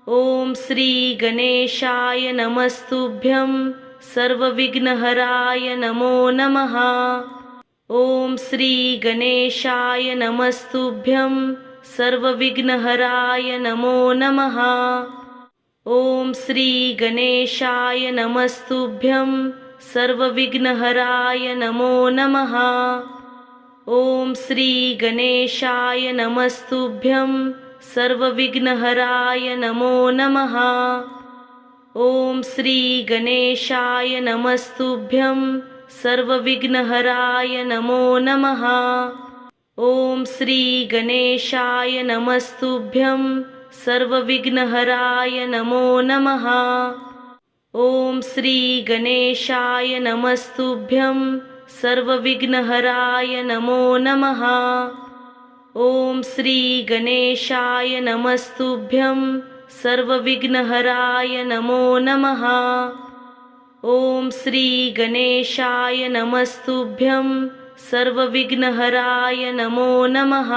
ॐ श्री गणेशाय नमस्तुभ्यं सर्वविघ्नहराय नमो नमः। ॐ श्री गणेशाय नमस्तुभ्यं सर्वविघ्नहराय नमो नमः। ॐ श्री गणेशाय नमस्तुभ्यं सर्वविघ्नहराय नमो नमः। ॐ श्री गणेशाय नमस्तुभ्यं सर्वविघ्नहराय नमो नमः। ॐ श्री गणेशाय नमस्तुभ्यं सर्वविघ्नहराय नमो नमः। ॐ श्री गणेशाय नमस्तुभ्यं सर्वविघ्नहराय नमो नमः। ओम श्री गणेशाय नमस्तुभ्यं सर्वविघ्नहराय नमो नमः। ओम श्री गणेशाय नमस्तुभ्यं सर्वविघ्नहराय नमो नमः। ओम श्री गणेशाय नमस्तुभ्यं सर्वविघ्नहराय नमो नमः।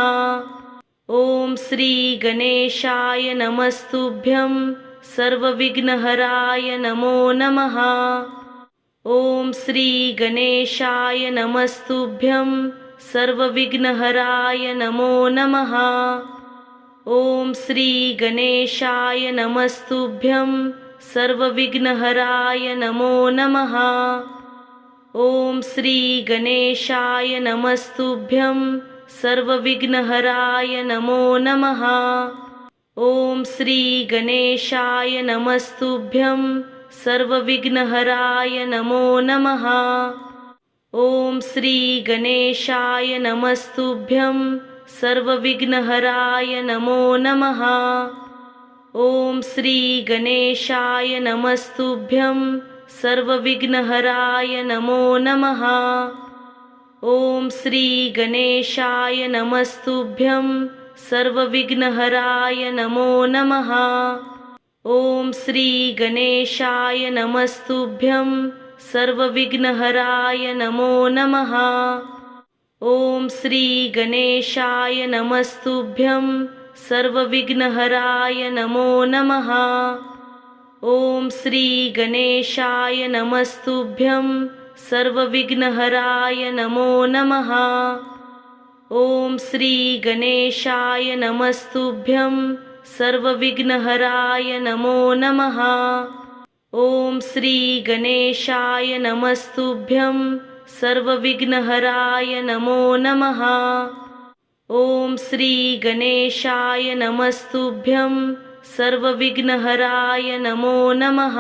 ओम श्री गणेशाय नमस्तुभ्यं सर्वविघ्नहराय नमो नमः। ओम श्री गणेशाय नमस्तुभ्यं सर्वविघ्नहराय नमो नमः। ओम श्री गणेशाय नमस्तुभ्यं सर्वविघ्नहराय नमो नमः। ओम श्री गणेशाय नमस्तुभ्यं सर्वविघ्नहराय नमो नमः। ओम श्री गणेशाय नमस्तुभ्यं सर्वविघ्नहराय नमो नमः। ओम श्री गणेशाय नमस्तुभ्यं सर्वविघ्नहराय नमो नमः। ओम श्री गणेशाय नमस्तुभ्यं सर्वविघ्नहराय नमो नमः। ओम श्री गणेशाय नमस्तुभ्यं सर्वविघ्नहराय नमो नमः। ओम श्री गणेशाय नमस्तुभ्यं सर्वविघ्नहराय नमो नमः। ओम श्री गणेशाय नमस्तुभ्यं सर्वविघ्नहराय नमो नमः। ओम श्री गणेशाय नमस्तुभ्यं सर्वविघ्नहराय नमो नमः। ओम श्री गणेशाय नमस्तुभ्यं सर्वविघ्नहराय नमो नमः। ओम श्री गणेशाय नमस्तुभ्यं सर्वविघ्नहराय नमो नमः। ओम श्री गणेशाय नमस्तुभ्यं सर्वविघ्नहराय नमो नमः।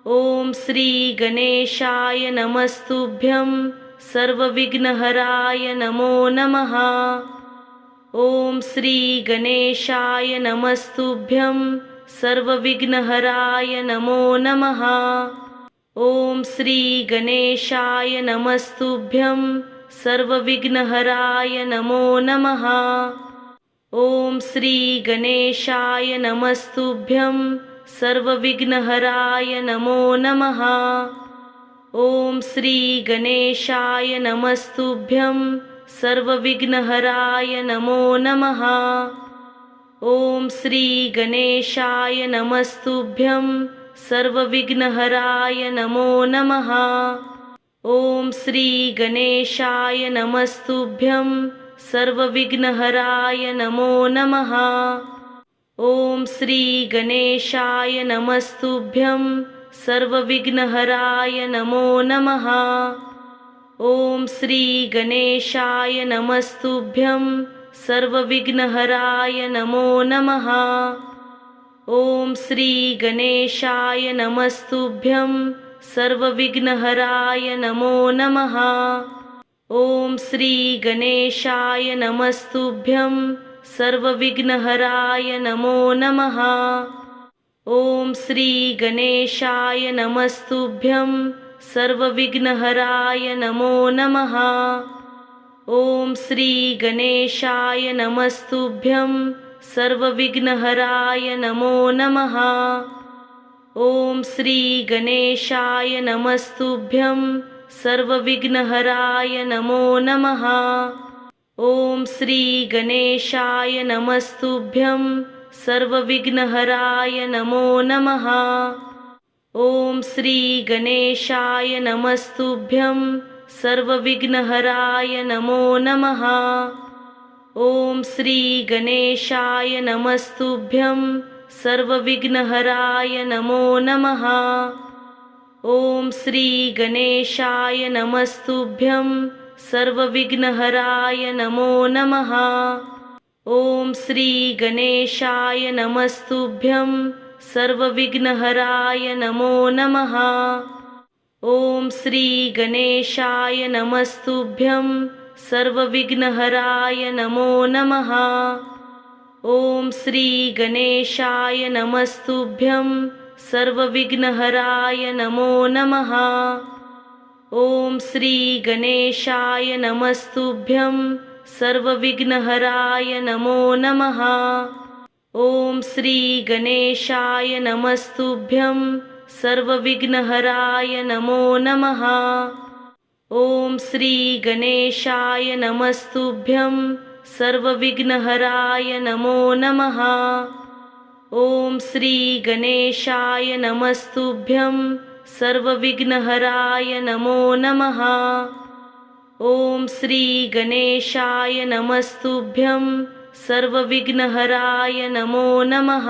ओम श्री गणेशाय नमस्तुभ्यं सर्वविघ्नहराय नमो नमः। ओम श्री गणेशाय नमस्तुभ्यं सर्वविघ्नहराय नमो नमः। ओम श्री गणेशाय नमस्तुभ्यं सर्वविघ्नहराय नमो नमः। ओम श्री गणेशाय नमस्तुभ्यं सर्वविघ्नहराय नमो नमः। ओम श्री गणेशाय नमस्तुभ्यं सर्वविघ्नहराय नमो नमः। ओम श्री गणेशाय नमस्तुभ्यं सर्वविघ्नहराय नमो नमः। ओम श्री गणेशाय नमस्तुभ्यं सर्वविघ्नहराय नमो नमः। ओम श्री गणेशाय नमस्तुभ्यं सर्वविघ्नहराय नमो नमः। ओम श्री गणेशाय नमस्तुभ्यं सर्वविघ्नहराय नमो नमः। ओम श्री गणेशाय नमस्तुभ्यं सर्वविघ्नहराय नमो नमः। ओम श्री गणेशाय नमस्तुभ्यं सर्वविघ्नहराय नमो नमः। ओम श्री गणेशाय नमस्तुभ्यं सर्वविघ्नहराय नमो नमः। ओम श्री गणेशाय नमस्तुभ्यं सर्वविघ्नहराय नमो नमः। ओम श्री गणेशाय नमस्तुभ्यं सर्वविघ्नहराय नमो नमः। ओम श्री गणेशाय नमस्तुभ्यं सर्वविघ्नहराय नमो नमः। ओम श्री गणेशाय नमस्तुभ्यं सर्वविघ्नहराय नमो नमः। ओम श्री गणेशाय नमस्तुभ्यं सर्वविघ्नहराय नमो नमः। ओम श्री गणेशाय नमस्तुभ्यं सर्वविघ्नहराय नमो नमः। ओम श्री गणेशाय नमस्तुभ्यं सर्वविघ्नहराय नमो नमः। ओम श्री गणेशाय नमस्तुभ्यं सर्वविघ्नहराय नमो नमः। ओम श्री गणेशाय नमस्तुभ्यं सर्वविघ्नहराय नमो नमः। ॐ श्री गणेशाय नमस्तुभ्यं सर्वविघ्नहराय नमो नमः। ॐ श्री गणेशाय नमस्तुभ्यं सर्वविघ्नहराय नमो नमः। ॐ श्री गणेशाय नमस्तुभ्यं सर्वविघ्नहराय नमो नमः। ॐ श्री गणेशाय नमस्तुभ्यं सर्वविघ्नहराय नमो नमः। ॐ श्री गणेशाय नमस्तुभ्यं सर्वविघ्नहराय नमो नमः।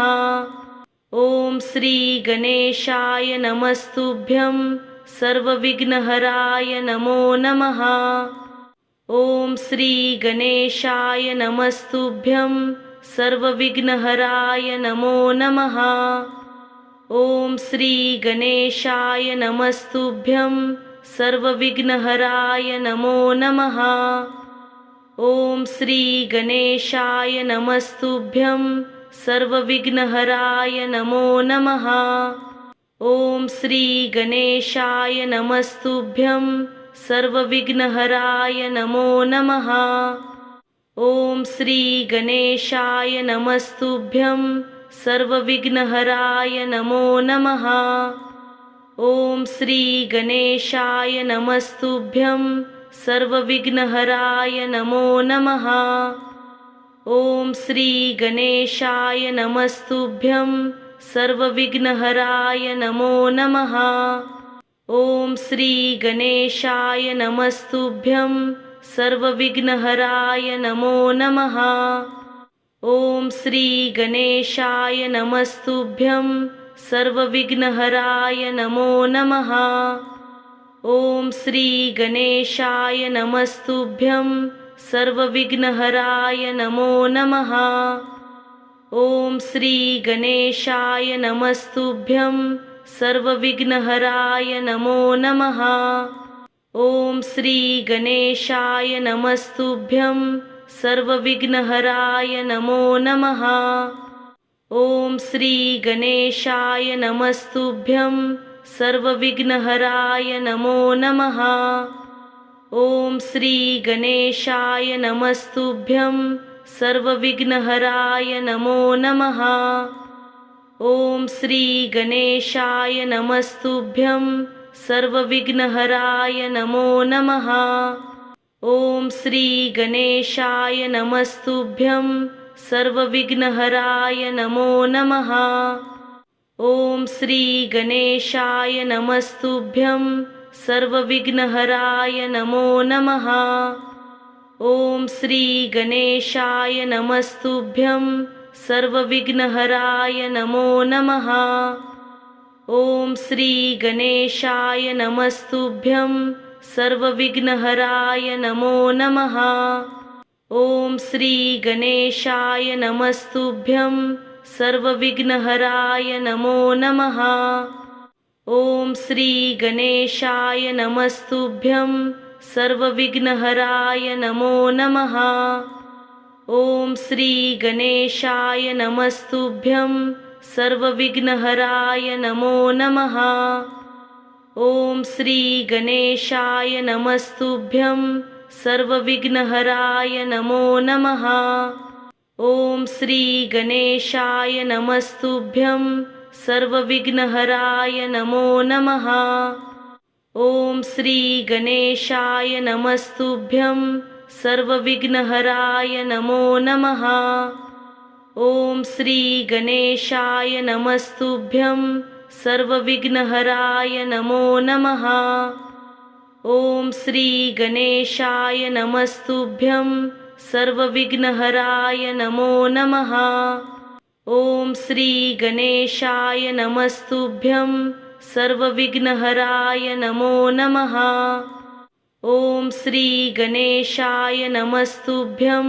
ॐ श्री गणेशाय नमस्तुभ्यं सर्वविघ्नहराय नमो नमः। ॐ श्री गणेशाय नमस्तुभ्यं सर्वविघ्नहराय नमो नमः। ॐ श्री गणेशाय नमस्तुभ्यं सर्वविघ्नहराय नमो नमः। ॐ श्री गणेशाय नमस्तुभ्यं सर्वविघ्नहराय नमो नमः। ॐ श्री गणेशाय नमस्तुभ्यं सर्वविघ्नहराय नमो नमः। ॐ श्री गणेशाय नमस्तुभ्यं सर्वविघ्नहराय नमो नमः। ॐ श्री गणेशाय नमस्तुभ्यं सर्वविघ्नहराय नमो नमः। ॐ श्री गणेशाय नमस्तुभ्यं सर्वविघ्नहराय नमो नमः। ॐ श्री गणेशाय नमस्तुभ्यं सर्वविघ्नहराय नमो नमः। ॐ श्री गणेशाय नमस्तुभ्यं सर्वविघ्नहराय नमो नमः। ॐ श्री गणेशाय नमस्तुभ्यं सर्वविघ्नहराय नमो नमः। ॐ श्री गणेशाय नमस्तुभ्यं सर्वविघ्नहराय नमो नमः। ॐ श्री गणेशाय नमस्तुभ्यं सर्वविघ्नहराय नमो नमः। ॐ श्री गणेशाय नमस्तुभ्यं सर्वविघ्नहराय नमो नमः। ॐ श्री गणेशाय नमस्तुभ्यं सर्वविघ्नहराय नमो नमः। ॐ श्री गणेशाय नमस्तुभ्यं सर्वविघ्नहराय नमो नमः। ॐ श्री गणेशाय नमस्तुभ्यं सर्वविघ्नहराय नमो नमः। ॐ श्री गणेशाय नमस्तुभ्यं सर्वविघ्नहराय नमो नमः। ॐ श्री गणेशाय नमस्तुभ्यं सर्वविघ्नहराय नमो नमः। ॐ श्री गणेशाय नमस्तुभ्यं सर्वविघ्नहराय नमो नमः। ॐ श्री गणेशाय नमस्तुभ्यं सर्वविघ्नहराय नमो नमः। ॐ श्री गणेशाय नमस्तुभ्यं सर्वविघ्नहराय नमो नमः। ॐ श्री गणेशाय नमस्तुभ्यं सर्वविघ्नहराय नमो नमः। ॐ श्री गणेशाय नमस्तुभ्यं सर्वविघ्नहराय नमो नमः। ॐ श्री गणेशाय नमस्तुभ्यं सर्वविघ्नहराय नमो नमः। ॐ श्री गणेशाय नमस्तुभ्यं सर्वविघ्नहराय नमो नमः। ॐ श्री गणेशाय नमस्तुभ्यं सर्वविघ्नहराय नमो नमः। ॐ श्री गणेशाय नमस्तुभ्यं सर्वविघ्नहराय नमो नमः। ॐ श्री गणेशाय नमस्तुभ्यं सर्वविघ्नहराय नमो नमः। ॐ श्री गणेशाय नमस्तुभ्यं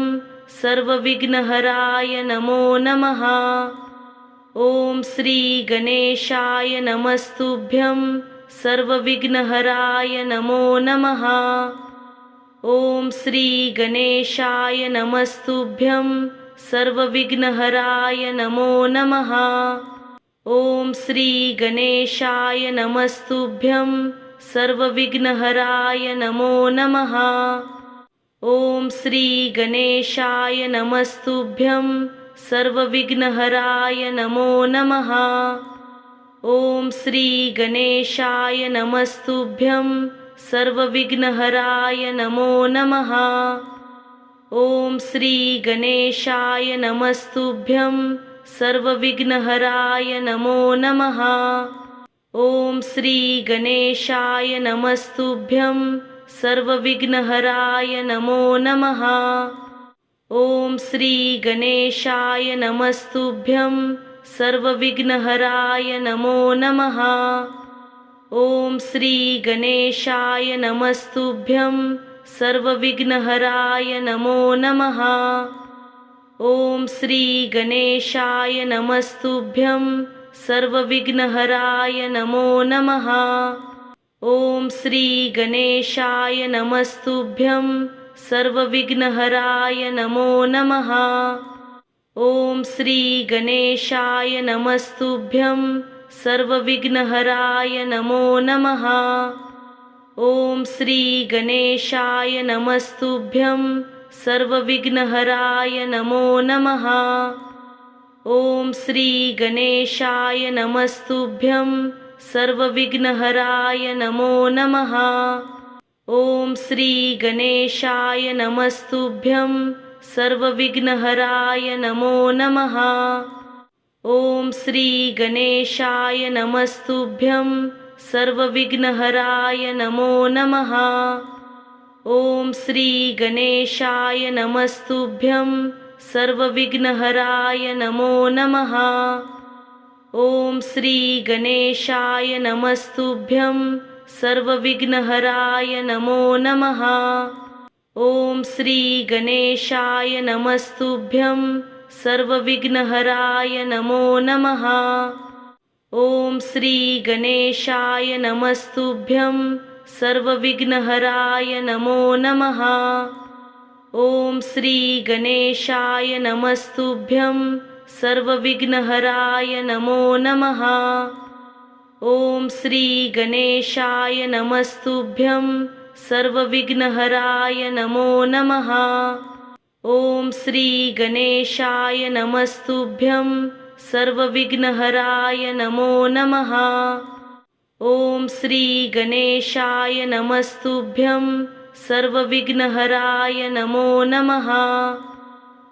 सर्वविघ्नहराय नमो नमः। ॐ श्री गणेशाय नमस्तुभ्यं सर्वविघ्नहराय नमो नमः। ॐ श्री गणेशाय नमस्तुभ्यं सर्वविघ्नहराय नमो नमः। ओम श्री गणेशाय नमस्तुभ्यं सर्वविघ्नहराय नमो नमः। ओम श्री गणेशाय नमस्तुभ्यं सर्वविघ्नहराय नमो नमः। ओम श्री गणेशाय नमस्तुभ्यं सर्वविघ्नहराय नमो नमः। ओम श्री गणेशाय नमस्तुभ्यं सर्वविघ्नहराय नमो नमः। ओम श्री गणेशाय नमस्तुभ्यं सर्वविघ्नहराय नमो नमः। ओम श्री गणेशाय नमस्तुभ्यं सर्वविघ्नहराय नमो नमः। ओम श्री गणेशाय नमस्तुभ्यं सर्वविघ्नहराय नमो नमः। ओम श्री गणेशाय नमस्तुभ्यं सर्वविघ्नहराय नमो नमः। ओम श्री गणेशाय नमस्तुभ्यं सर्वविघ्नहराय नमो नमः। ओम श्री गणेशाय नमस्तुभ्यं सर्वविघ्नहराय नमो नमः। ओम श्री गणेशाय नमस्तुभ्यं सर्वविघ्नहराय नमो नमः। ओम श्री गणेशाय नमस्तुभ्यं सर्वविघ्नहराय नमो नमः। ओम श्री गणेशाय नमस्तुभ्यं सर्वविघ्नहराय नमो नमः। ओम श्री गणेशाय नमस्तुभ्यं सर्वविघ्नहराय नमो नमः। ओम श्री गणेशाय नमस्तुभ्यं सर्वविघ्नहराय नमो नमः। ओम श्री गणेशाय नमस्तुभ्यं सर्वविघ्नहराय नमो नमः। ओम श्री गणेशाय नमस्तुभ्यं सर्वविघ्नहराय नमो नमः। ओम श्री गणेशाय नमस्तुभ्यं सर्वविघ्नहराय नमो नमः। ओम श्री गणेशाय नमस्तुभ्यं सर्वविघ्नहराय नमो नमः। ओम श्री गणेशाय नमस्तुभ्यं सर्वविघ्नहराय नमो नमः। ओम श्री गणेशाय नमस्तुभ्यं सर्वविघ्नहराय नमो नमः। ओम श्री गणेशाय नमस्तुभ्यं सर्वविघ्नहराय नमो नमः।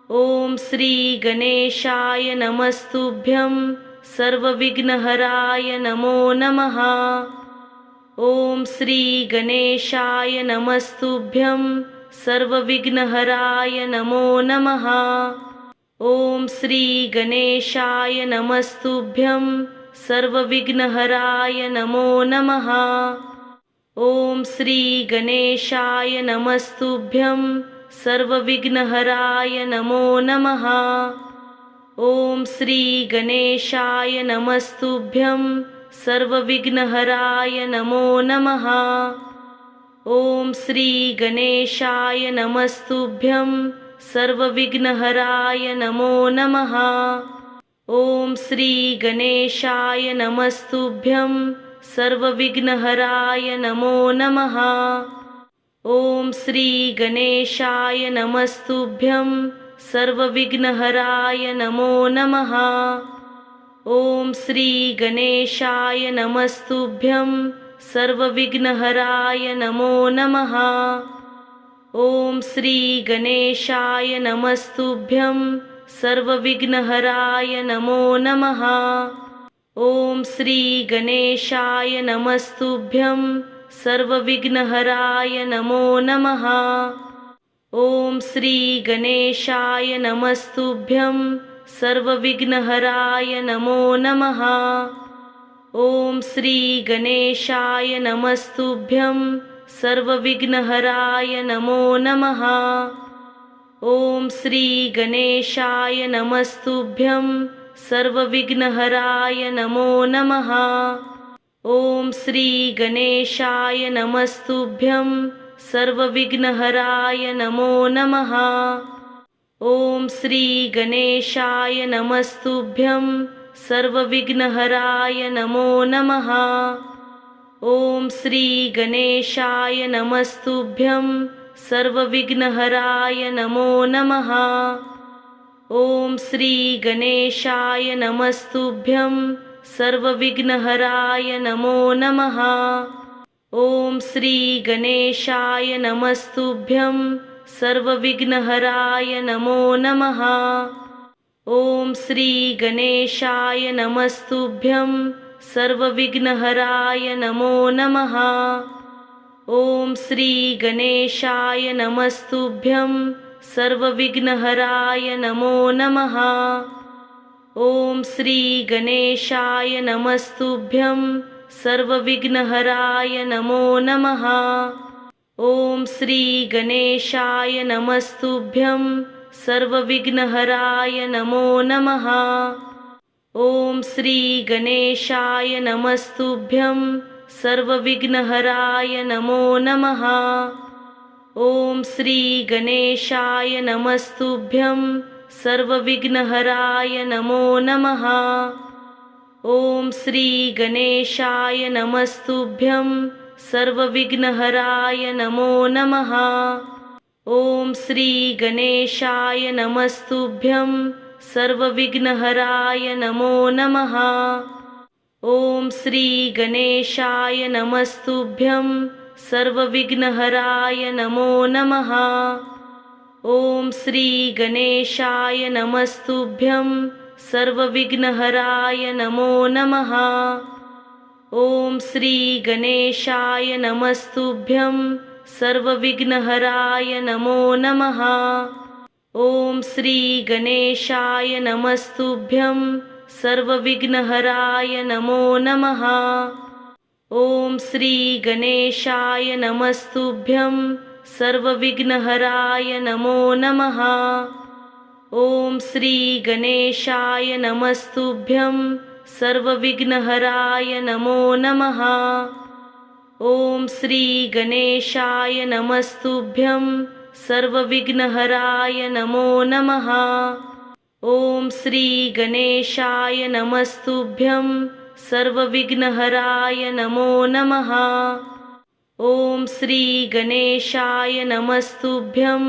ओम श्री गणेशाय नमस्तुभ्यं सर्वविघ्नहराय नमो नमः। ओम श्री गणेशाय नमस्तुभ्यं सर्वविघ्नहराय नमो नमः। ओम श्री गणेशाय नमस्तुभ्यं सर्वविघ्नहराय नमो नमः। ओम श्री गणेशाय नमस्तुभ्यं सर्वविघ्नहराय नमो नमः। ओम श्री गणेशाय नमस्तुभ्यं सर्वविघ्नहराय नमो नमः। ओम श्री गणेशाय नमस्तुभ्यं सर्वविघ्नहराय नमो नमः। ओम श्री गणेशाय नमस्तुभ्यं सर्वविघ्नहराय नमो नमः। ओम श्री गणेशाय नमस्तुभ्यं सर्वविघ्नहराय नमो नमः। ओम श्री गणेशाय नमस्तुभ्यं सर्वविघ्नहराय नमो नमः। ओम श्री गणेशाय नमस्तुभ्यं सर्वविघ्नहराय नमो नमः। ओम श्री गणेशाय नमस्तुभ्यं सर्वविघ्नहराय नमो नमः। ओम श्री गणेशाय नमस्तुभ्यं सर्वविघ्नहराय नमो नमः। ओम श्री गणेशाय नमस्तुभ्यं सर्वविघ्नहराय नमो नमः। ओम श्री गणेशाय नमस्तुभ्यं सर्वविघ्नहराय नमो नमः। ओम श्री गणेशाय नमस्तुभ्यं सर्वविघ्नहराय नमो नमः। ओम श्री गणेशाय नमस्तुभ्यं सर्वविघ्नहराय नमो नमः। ॐ श्री गणेशाय नमस्तुभ्यं सर्वविघ्नहराय नमो नमः। ॐ श्री गणेशाय नमस्तुभ्यं सर्वविघ्नहराय नमो नमः। ॐ श्री गणेशाय नमस्तुभ्यं सर्वविघ्नहराय नमो नमः। ॐ श्री गणेशाय नमस्तुभ्यं सर्वविघ्नहराय नमो नमः। ॐ श्री गणेशाय नमस्तुभ्यं सर्वविघ्नहराय नमो नमः। ॐ श्री गणेशाय नमस्तुभ्यं सर्वविघ्नहराय नमो नमः। ॐ श्री गणेशाय नमस्तुभ्यं सर्वविघ्नहराय नमो नमः। ॐ श्री गणेशाय नमस्तुभ्यं सर्वविघ्नहराय नमो नमः। ॐ श्री गणेशाय नमस्तुभ्यं सर्वविघ्नहराय नमो नमः। ॐ श्री गणेशाय नमस्तुभ्यं सर्वविघ्नहराय नमो नमः। ॐ श्री गणेशाय नमस्तुभ्यं सर्वविघ्नहराय नमो नमः। ॐ श्री गणेशाय नमस्तुभ्यं सर्वविघ्नहराय नमो नमः। ॐ श्री गणेशाय नमस्तुभ्यं सर्वविघ्नहराय नमो नमः। ॐ श्री गणेशाय नमस्तुभ्यं सर्वविघ्नहराय नमो नमः। ॐ श्री गणेशाय नमस्तुभ्यं सर्वविघ्नहराय नमो नमः। ॐ श्री गणेशाय नमस्तुभ्यं सर्वविघ्नहराय नमो नमः। ॐ श्री गणेशाय नमस्तुभ्यं सर्वविघ्नहराय नमो नमः। ॐ श्री गणेशाय नमस्तुभ्यं सर्वविघ्नहराय नमो नमः। ॐ श्री गणेशाय नमस्तुभ्यं सर्वविघ्नहराय नमो नमः। ॐ श्री गणेशाय नमस्तुभ्यं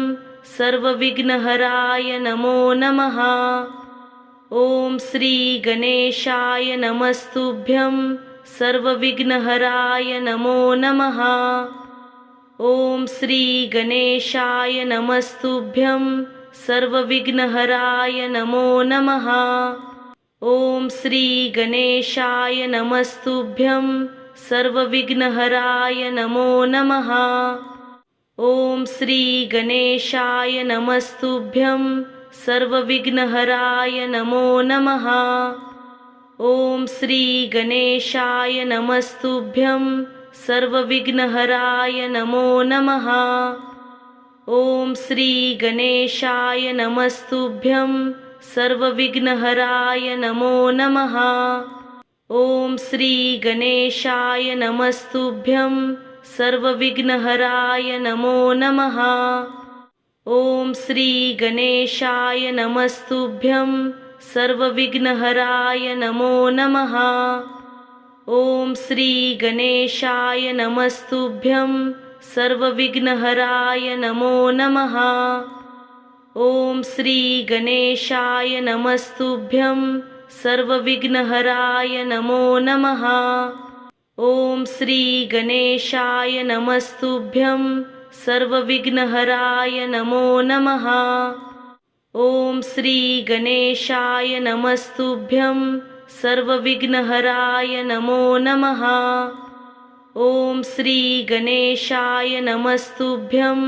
सर्वविघ्नहराय नमो नमः। ॐ श्री गणेशाय नमस्तुभ्यं सर्वविघ्नहराय नमो नमः। ॐ श्री गणेशाय नमस्तुभ्यं सर्वविघ्नहराय नमो नमः। ॐ श्री गणेशाय नमस्तुभ्यं सर्वविघ्नहराय नमो नमः। ॐ श्री गणेशाय नमस्तुभ्यं सर्वविघ्नहराय नमो नमः। ॐ श्री गणेशाय नमस्तुभ्यं सर्वविघ्नहराय नमो नमः। ॐ श्री गणेशाय नमस्तुभ्यं सर्वविघ्नहराय नमो नमः। ॐ श्री गणेशाय नमस्तुभ्यं सर्वविघ्नहराय नमो नमः। ॐ श्री गणेशाय नमस्तुभ्यं सर्वविघ्नहराय नमो नमः। ॐ श्री गणेशाय नमस्तुभ्यं सर्वविघ्नहराय नमो नमः। ॐ श्री गणेशाय नमस्तुभ्यं सर्वविघ्नहराय नमो नमः। ॐ श्री गणेशाय नमस्तुभ्यं सर्वविघ्नहराय नमो नमः। ॐ श्री गणेशाय नमस्तुभ्यं सर्वविघ्नहराय नमो नमः। ॐ श्री गणेशाय नमस्तुभ्यं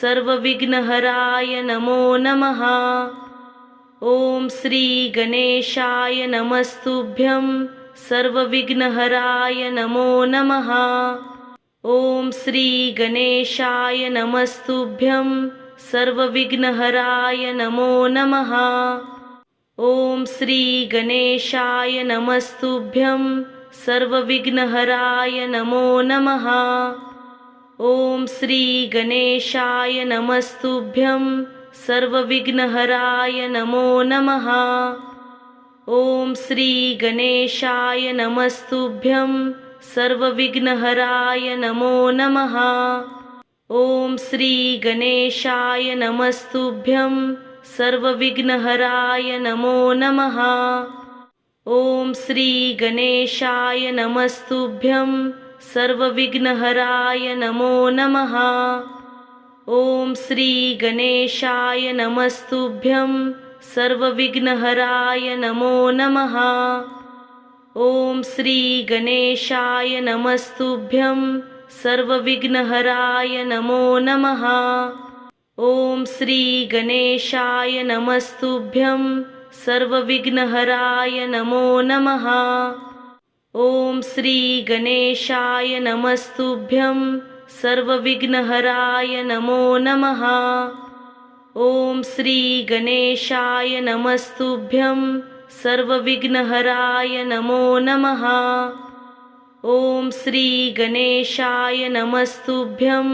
सर्वविघ्नहराय नमो नमः। ॐ श्री गणेशाय नमस्तुभ्यं सर्वविघ्नहराय नमो नमः। ॐ श्री गणेशाय नमस्तुभ्यं सर्वविघ्नहराय नमो नमः। ॐ श्री गणेशाय नमस्तुभ्यं सर्वविघ्नहराय नमो नमः। ॐ श्री गणेशाय नमस्तुभ्यं सर्वविघ्नहराय नमो नमः। ओम श्री गणेशाय नमस्तुभ्यं सर्वविघ्नहराय नमो नमः। ओम श्री गणेशाय नमस्तुभ्यं सर्वविघ्नहराय नमो नमः। ओम श्री गणेशाय नमस्तुभ्यं सर्वविघ्नहराय नमो नमः। ओम श्री गणेशाय नमस्तुभ्यं सर्वविघ्नहराय नमो नमः। ओम श्री गणेशाय नमस्तुभ्यं सर्वविघ्नहराय नमो नमः। ओम श्री गणेशाय नमस्तुभ्यं सर्वविघ्नहराय नमो नमः। ओम श्री गणेशाय नमस्तुभ्यं सर्वविघ्नहराय नमो नमः। ओम श्री गणेशाय नमस्तुभ्यं सर्वविघ्नहराय नमो नमः। ओम श्री गणेशाय नमस्तुभ्यं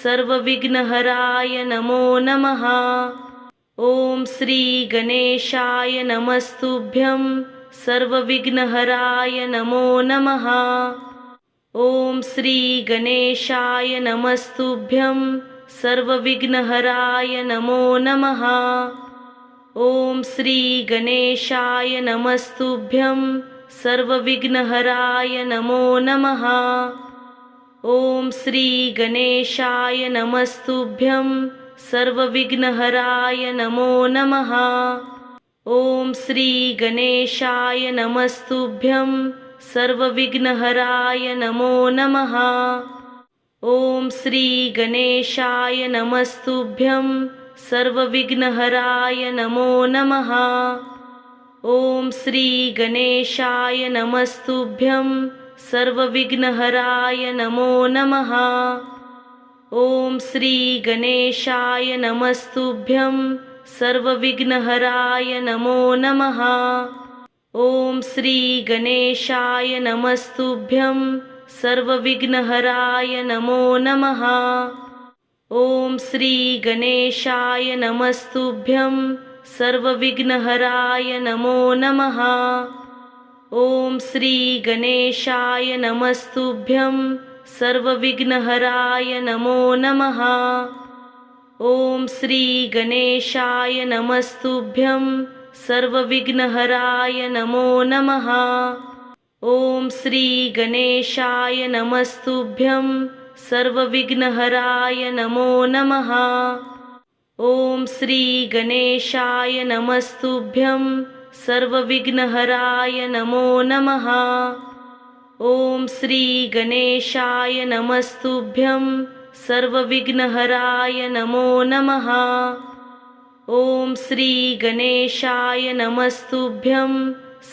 सर्वविघ्नहराय नमो नमः। ओम श्री गणेशाय नमस्तुभ्यं सर्वविघ्नहराय नमो नमः। ओम श्री गणेशाय नमस्तुभ्यं सर्वविघ्नहराय नमो नमः। ओम श्री गणेशाय नमस्तुभ्यं सर्वविघ्नहराय नमो नमः। ओम श्री गणेशाय नमस्तुभ्यं सर्वविघ्नहराय नमो नमः। ओम श्री गणेशाय नमस्तुभ्यं सर्वविघ्नहराय नमो नमः। ओम श्री गणेशाय नमस्तुभ्यं सर्वविघ्नहराय नमो नमः। ओम श्री गणेशाय नमस्तुभ्यं सर्वविघ्नहराय नमो नमः। ओम श्री गणेशाय नमस्तुभ्यं सर्वविघ्नहराय नमो नमः। ओम श्री गणेशाय नमस्तुभ्यं सर्वविघ्नहराय नमो नमः। ओम श्री गणेशाय नमस्तुभ्यं सर्वविघ्नहराय नमो नमः। ओम श्री गणेशाय नमस्तुभ्यं सर्वविघ्नहराय नमो नमः। ओम श्री गणेशाय नमस्तुभ्यं सर्वविघ्नहराय नमो नमः। ओम श्री गणेशाय नमस्तुभ्यं सर्वविघ्नहराय नमो नमः। ओम श्री गणेशाय नमस्तुभ्यं सर्वविघ्नहराय नमो नमः। ओम श्री गणेशाय नमस्तुभ्यं सर्वविघ्नहराय नमो नमः। ओम श्री गणेशाय नमस्तुभ्यं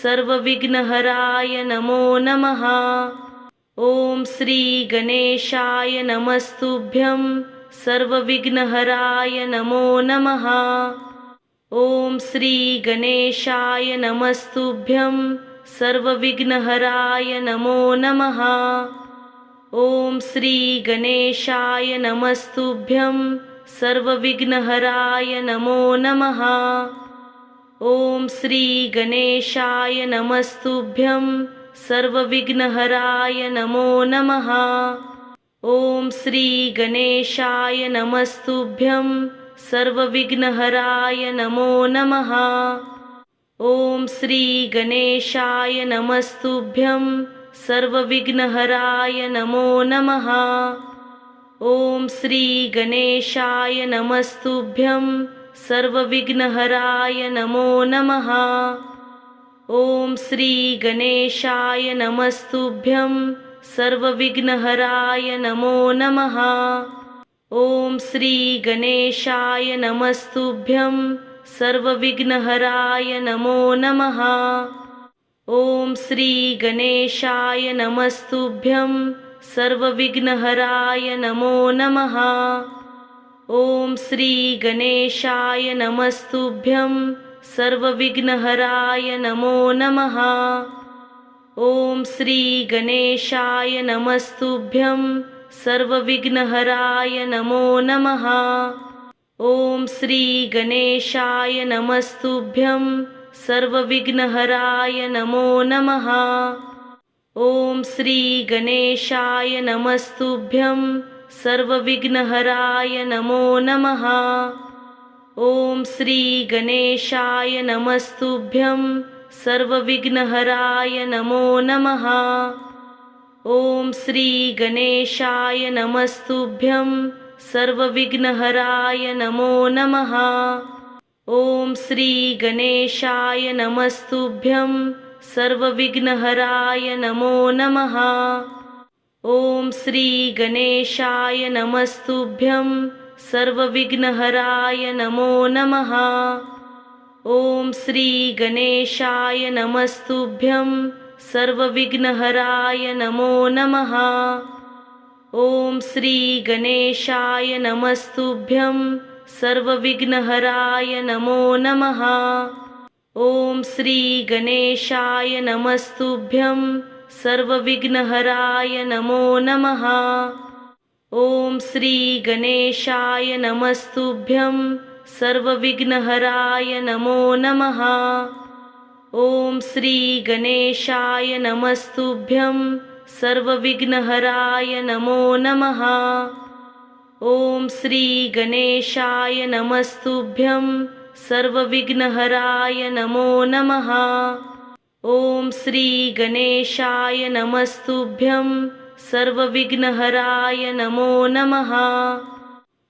सर्वविघ्नहराय नमो नमः। ओम श्री गणेशाय नमस्तुभ्यं सर्वविघ्नहराय नमो नमः। ओम श्री गणेशाय नमस्तुभ्यं सर्वविघ्नहराय नमो नमः। ओम श्री गणेशाय नमस्तुभ्यं सर्वविघ्नहराय नमो नमः। ओम श्री गणेशाय नमस्तुभ्यं सर्वविघ्नहराय नमो नमः। ओम श्री गणेशाय नमस्तुभ्यं सर्वविघ्नहराय नमो नमः। ओम श्री गणेशाय नमस्तुभ्यं सर्वविघ्नहराय नमो नमः। ओम श्री गणेशाय नमस्तुभ्यं सर्वविघ्नहराय नमो नमः। ओम श्री गणेशाय नमस्तुभ्यं सर्वविघ्नहराय नमो नमः। ओम श्री गणेशाय नमस्तुभ्यं सर्वविघ्नहराय नमो नमः। ओम श्री गणेशाय नमस्तुभ्यं सर्वविघ्नहराय नमो नमः। ओम श्री गणेशाय नमस्तुभ्यं सर्वविघ्नहराय नमो नमः। ओम श्री गणेशाय नमस्तुभ्यं सर्वविघ्नहराय नमो नमः। ओम श्री गणेशाय नमस्तुभ्यं सर्वविघ्नहराय नमो नमः। ॐ श्री गणेशाय नमस्तुभ्यं सर्वविघ्नहराय नमो नमः। ॐ श्री गणेशाय नमस्तुभ्यं सर्वविघ्नहराय नमो नमः। ॐ श्री गणेशाय नमस्तुभ्यं सर्वविघ्नहराय नमो नमः। ॐ श्री गणेशाय नमस्तुभ्यं सर्वविघ्नहराय नमो नमः। ॐ श्री गणेशाय नमस्तुभ्यं सर्वविघ्नहराय नमो नमः। ॐ श्री गणेशाय नमस्तुभ्यं सर्वविघ्नहराय नमो नमः। ॐ श्री गणेशाय नमस्तुभ्यं सर्वविघ्नहराय नमो नमः। ॐ श्री गणेशाय नमस्तुभ्यं सर्वविघ्नहराय नमो नमः। ॐ श्री गणेशाय नमस्तुभ्यं सर्वविघ्नहराय नमो नमः। ॐ श्री गणेशाय नमस्तुभ्यं सर्वविघ्नहराय नमो नमः। ॐ श्री गणेशाय नमस्तुभ्यं सर्वविघ्नहराय नमो नमः। ॐ श्री गणेशाय नमस्तुभ्यं सर्वविघ्नहराय नमो नमः।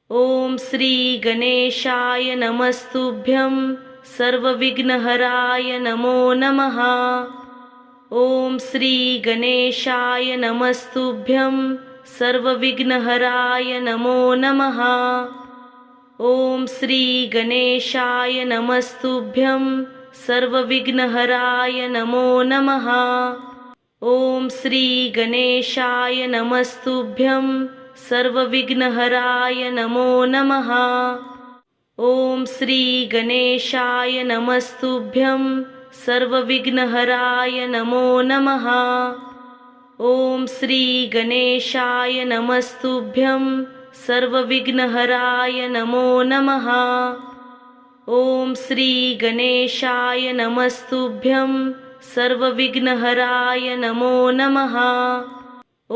ॐ श्री गणेशाय नमस्तुभ्यं सर्वविघ्नहराय नमो नमः। ॐ श्री गणेशाय नमस्तुभ्यं सर्वविघ्नहराय नमो नमः। ॐ श्री गणेशाय नमस्तुभ्यं सर्वविघ्नहराय नमो नमः। ॐ श्री गणेशाय नमस्तुभ्यं सर्वविघ्नहराय नमो नमः। ॐ श्री गणेशाय नमस्तुभ्यं सर्वविघ्नहराय नमो नमः। ॐ श्री गणेशाय नमस्तुभ्यं सर्वविघ्नहराय नमो नमः। ॐ श्री गणेशाय नमस्तुभ्यं सर्वविघ्नहराय नमो नमः।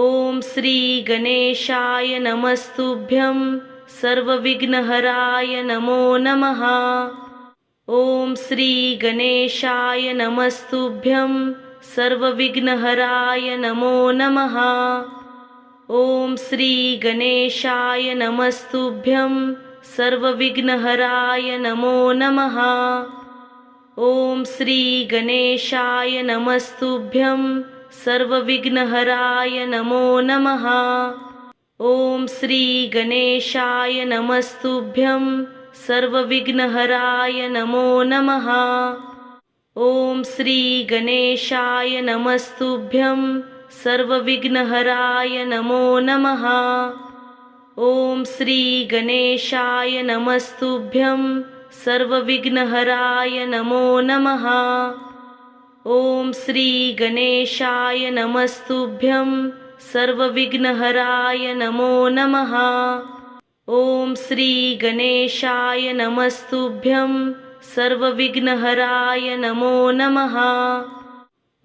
ॐ श्री गणेशाय नमस्तुभ्यं सर्वविघ्नहराय नमो नमः। ॐ श्री गणेशाय नमस्तुभ्यं सर्वविघ्नहराय नमो नमः। ॐ श्री गणेशाय नमस्तुभ्यं सर्वविघ्नहराय नमो नमः। ॐ श्री गणेशाय नमस्तुभ्यं सर्वविघ्नहराय नमो नमः। ॐ श्री गणेशाय नमस्तुभ्यं सर्वविघ्नहराय नमो नमः। ॐ श्री गणेशाय नमस्तुभ्यं सर्वविघ्नहराय नमो नमः। ॐ श्री गणेशाय नमस्तुभ्यं सर्वविघ्नहराय नमो नमः। ॐ श्री गणेशाय नमस्तुभ्यं सर्वविघ्नहराय नमो नमः। ॐ श्री गणेशाय नमस्तुभ्यं सर्वविघ्नहराय नमो नमः।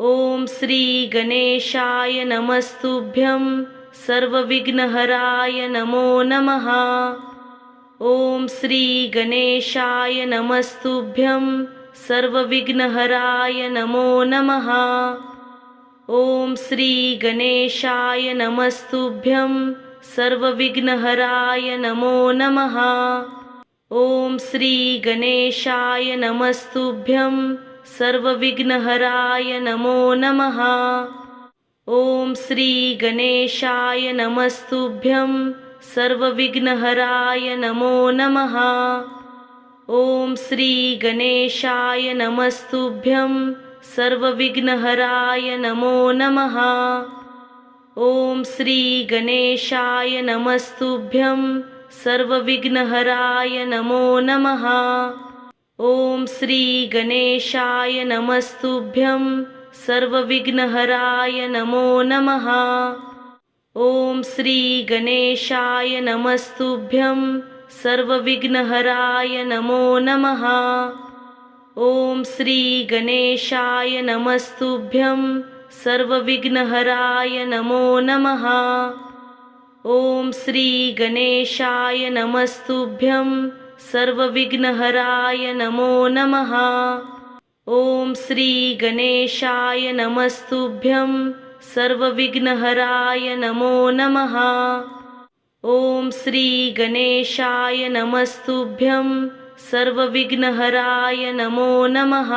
ॐ श्री गणेशाय नमस्तुभ्यं सर्वविघ्नहराय नमो नमः। ॐ श्री गणेशाय नमस्तुभ्यं सर्वविघ्नहराय नमो नमः। ॐ श्री गणेशाय नमस्तुभ्यं सर्वविघ्नहराय नमो नमः। ॐ श्री गणेशाय नमस्तुभ्यं सर्वविघ्नहराय नमो नमः। ॐ श्री गणेशाय नमस्तुभ्यं सर्वविघ्नहराय नमो नमः। ॐ श्री गणेशाय नमस्तुभ्यं सर्वविघ्नहराय नमो नमः। ॐ श्री गणेशाय नमस्तुभ्यं सर्वविघ्नहराय नमो नमः। ॐ श्री गणेशाय नमस्तुभ्यं सर्वविघ्नहराय नमो नमः। ॐ श्री गणेशाय नमस्तुभ्यं सर्वविघ्नहराय नमो नमः। ओम श्री गणेशाय नमस्तुभ्यं सर्वविघ्नहराय नमो नमः। ओम श्री गणेशाय नमस्तुभ्यं सर्वविघ्नहराय नमो नमः। ओम श्री गणेशाय नमस्तुभ्यं सर्वविघ्नहराय नमो नमः। ओम श्री गणेशाय नमस्तुभ्यं सर्वविघ्नहराय नमो नमः।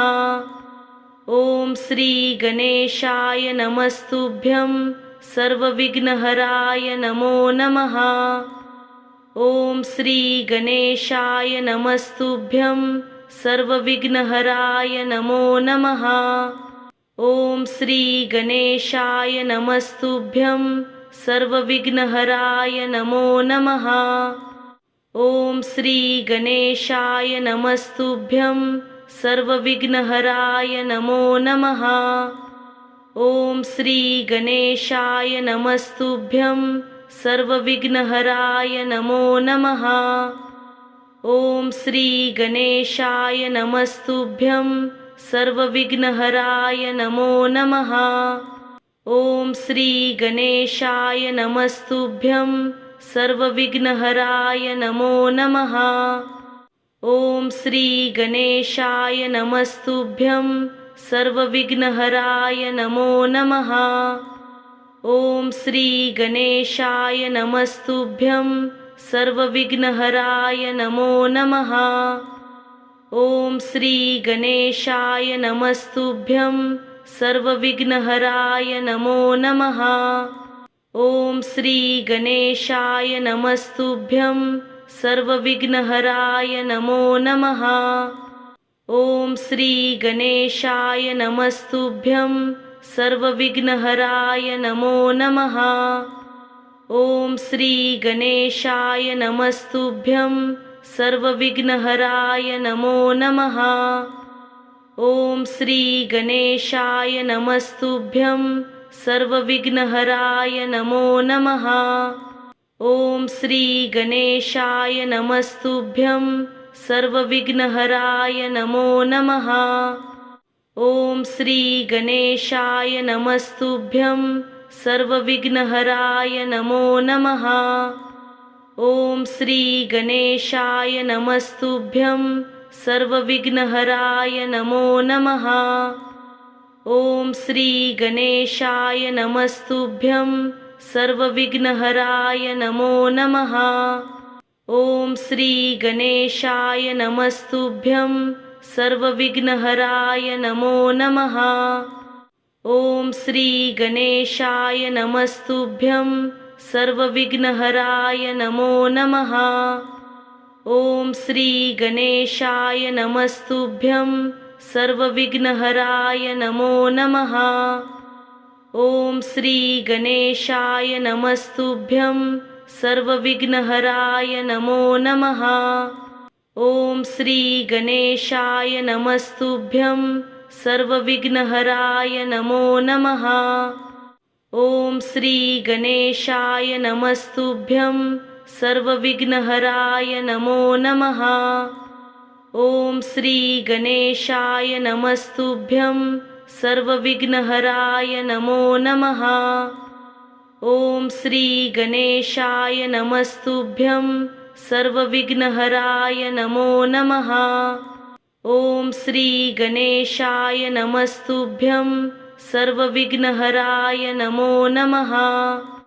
ओम श्री गणेशाय नमस्तुभ्यं सर्वविघ्नहराय नमो नमः। ओम श्री गणेशाय नमस्तुभ्यं सर्वविघ्नहराय नमो नमः। ओम श्री गणेशाय नमस्तुभ्यं सर्वविघ्नहराय नमो नमः। ओम श्री गणेशाय नमस्तुभ्यं सर्वविघ्नहराय नमो नमः। ओम श्री गणेशाय नमस्तुभ्यं सर्वविघ्नहराय नमो नमः। ओम श्री गणेशाय नमस्तुभ्यं सर्वविघ्नहराय नमो नमः। ओम श्री गणेशाय नमस्तुभ्यं सर्वविघ्नहराय नमो नमः। ओम श्री गणेशाय नमस्तुभ्यं सर्वविघ्नहराय नमो नमः। ओम श्री गणेशाय नमस्तुभ्यं सर्वविघ्नहराय नमो नमः। ओम श्री गणेशाय नमस्तुभ्यं सर्वविघ्नहराय नमो नमः। ओम श्री गणेशाय नमस्तुभ्यं सर्वविघ्नहराय नमो नमः। ओम श्री गणेशाय नमस्तुभ्यं सर्वविघ्नहराय नमो नमः। ओम श्री गणेशाय नमस्तुभ्यं सर्वविघ्नहराय नमो नमः। ओम श्री गणेशाय नमस्तुभ्यं सर्वविघ्नहराय नमो नमः। ओम श्री गणेशाय नमस्तुभ्यं सर्वविघ्नहराय नमो नमः। ओम श्री गणेशाय नमस्तुभ्यं सर्वविघ्नहराय नमो नमः। ओम श्री गणेशाय नमस्तुभ्यं सर्वविघ्नहराय नमो नमः। ओम श्री गणेशाय नमस्तुभ्यं सर्वविघ्नहराय नमो नमः। ओम श्री गणेशाय नमस्तुभ्यं सर्वविघ्नहराय नमो नमः। ओम श्री गणेशाय नमस्तुभ्यं सर्वविघ्नहराय नमो नमः। ओम श्री गणेशाय नमस्तुभ्यं सर्वविघ्नहराय नमो नमः। ओम श्री गणेशाय नमस्तुभ्यं सर्वविघ्नहराय नमो नमः। ओम श्री गणेशाय नमस्तुभ्यं सर्वविघ्नहराय नमो नमः। ओम श्री गणेशाय नमस्तुभ्यं सर्वविघ्नहराय नमो नमः। ओम श्री गणेशाय नमस्तुभ्यं सर्वविघ्नहराय नमो नमः। ओम श्री गणेशाय नमस्तुभ्यं सर्वविघ्नहराय नमो नमः। ओम श्री गणेशाय नमस्तुभ्यं सर्वविघ्नहराय नमो नमः।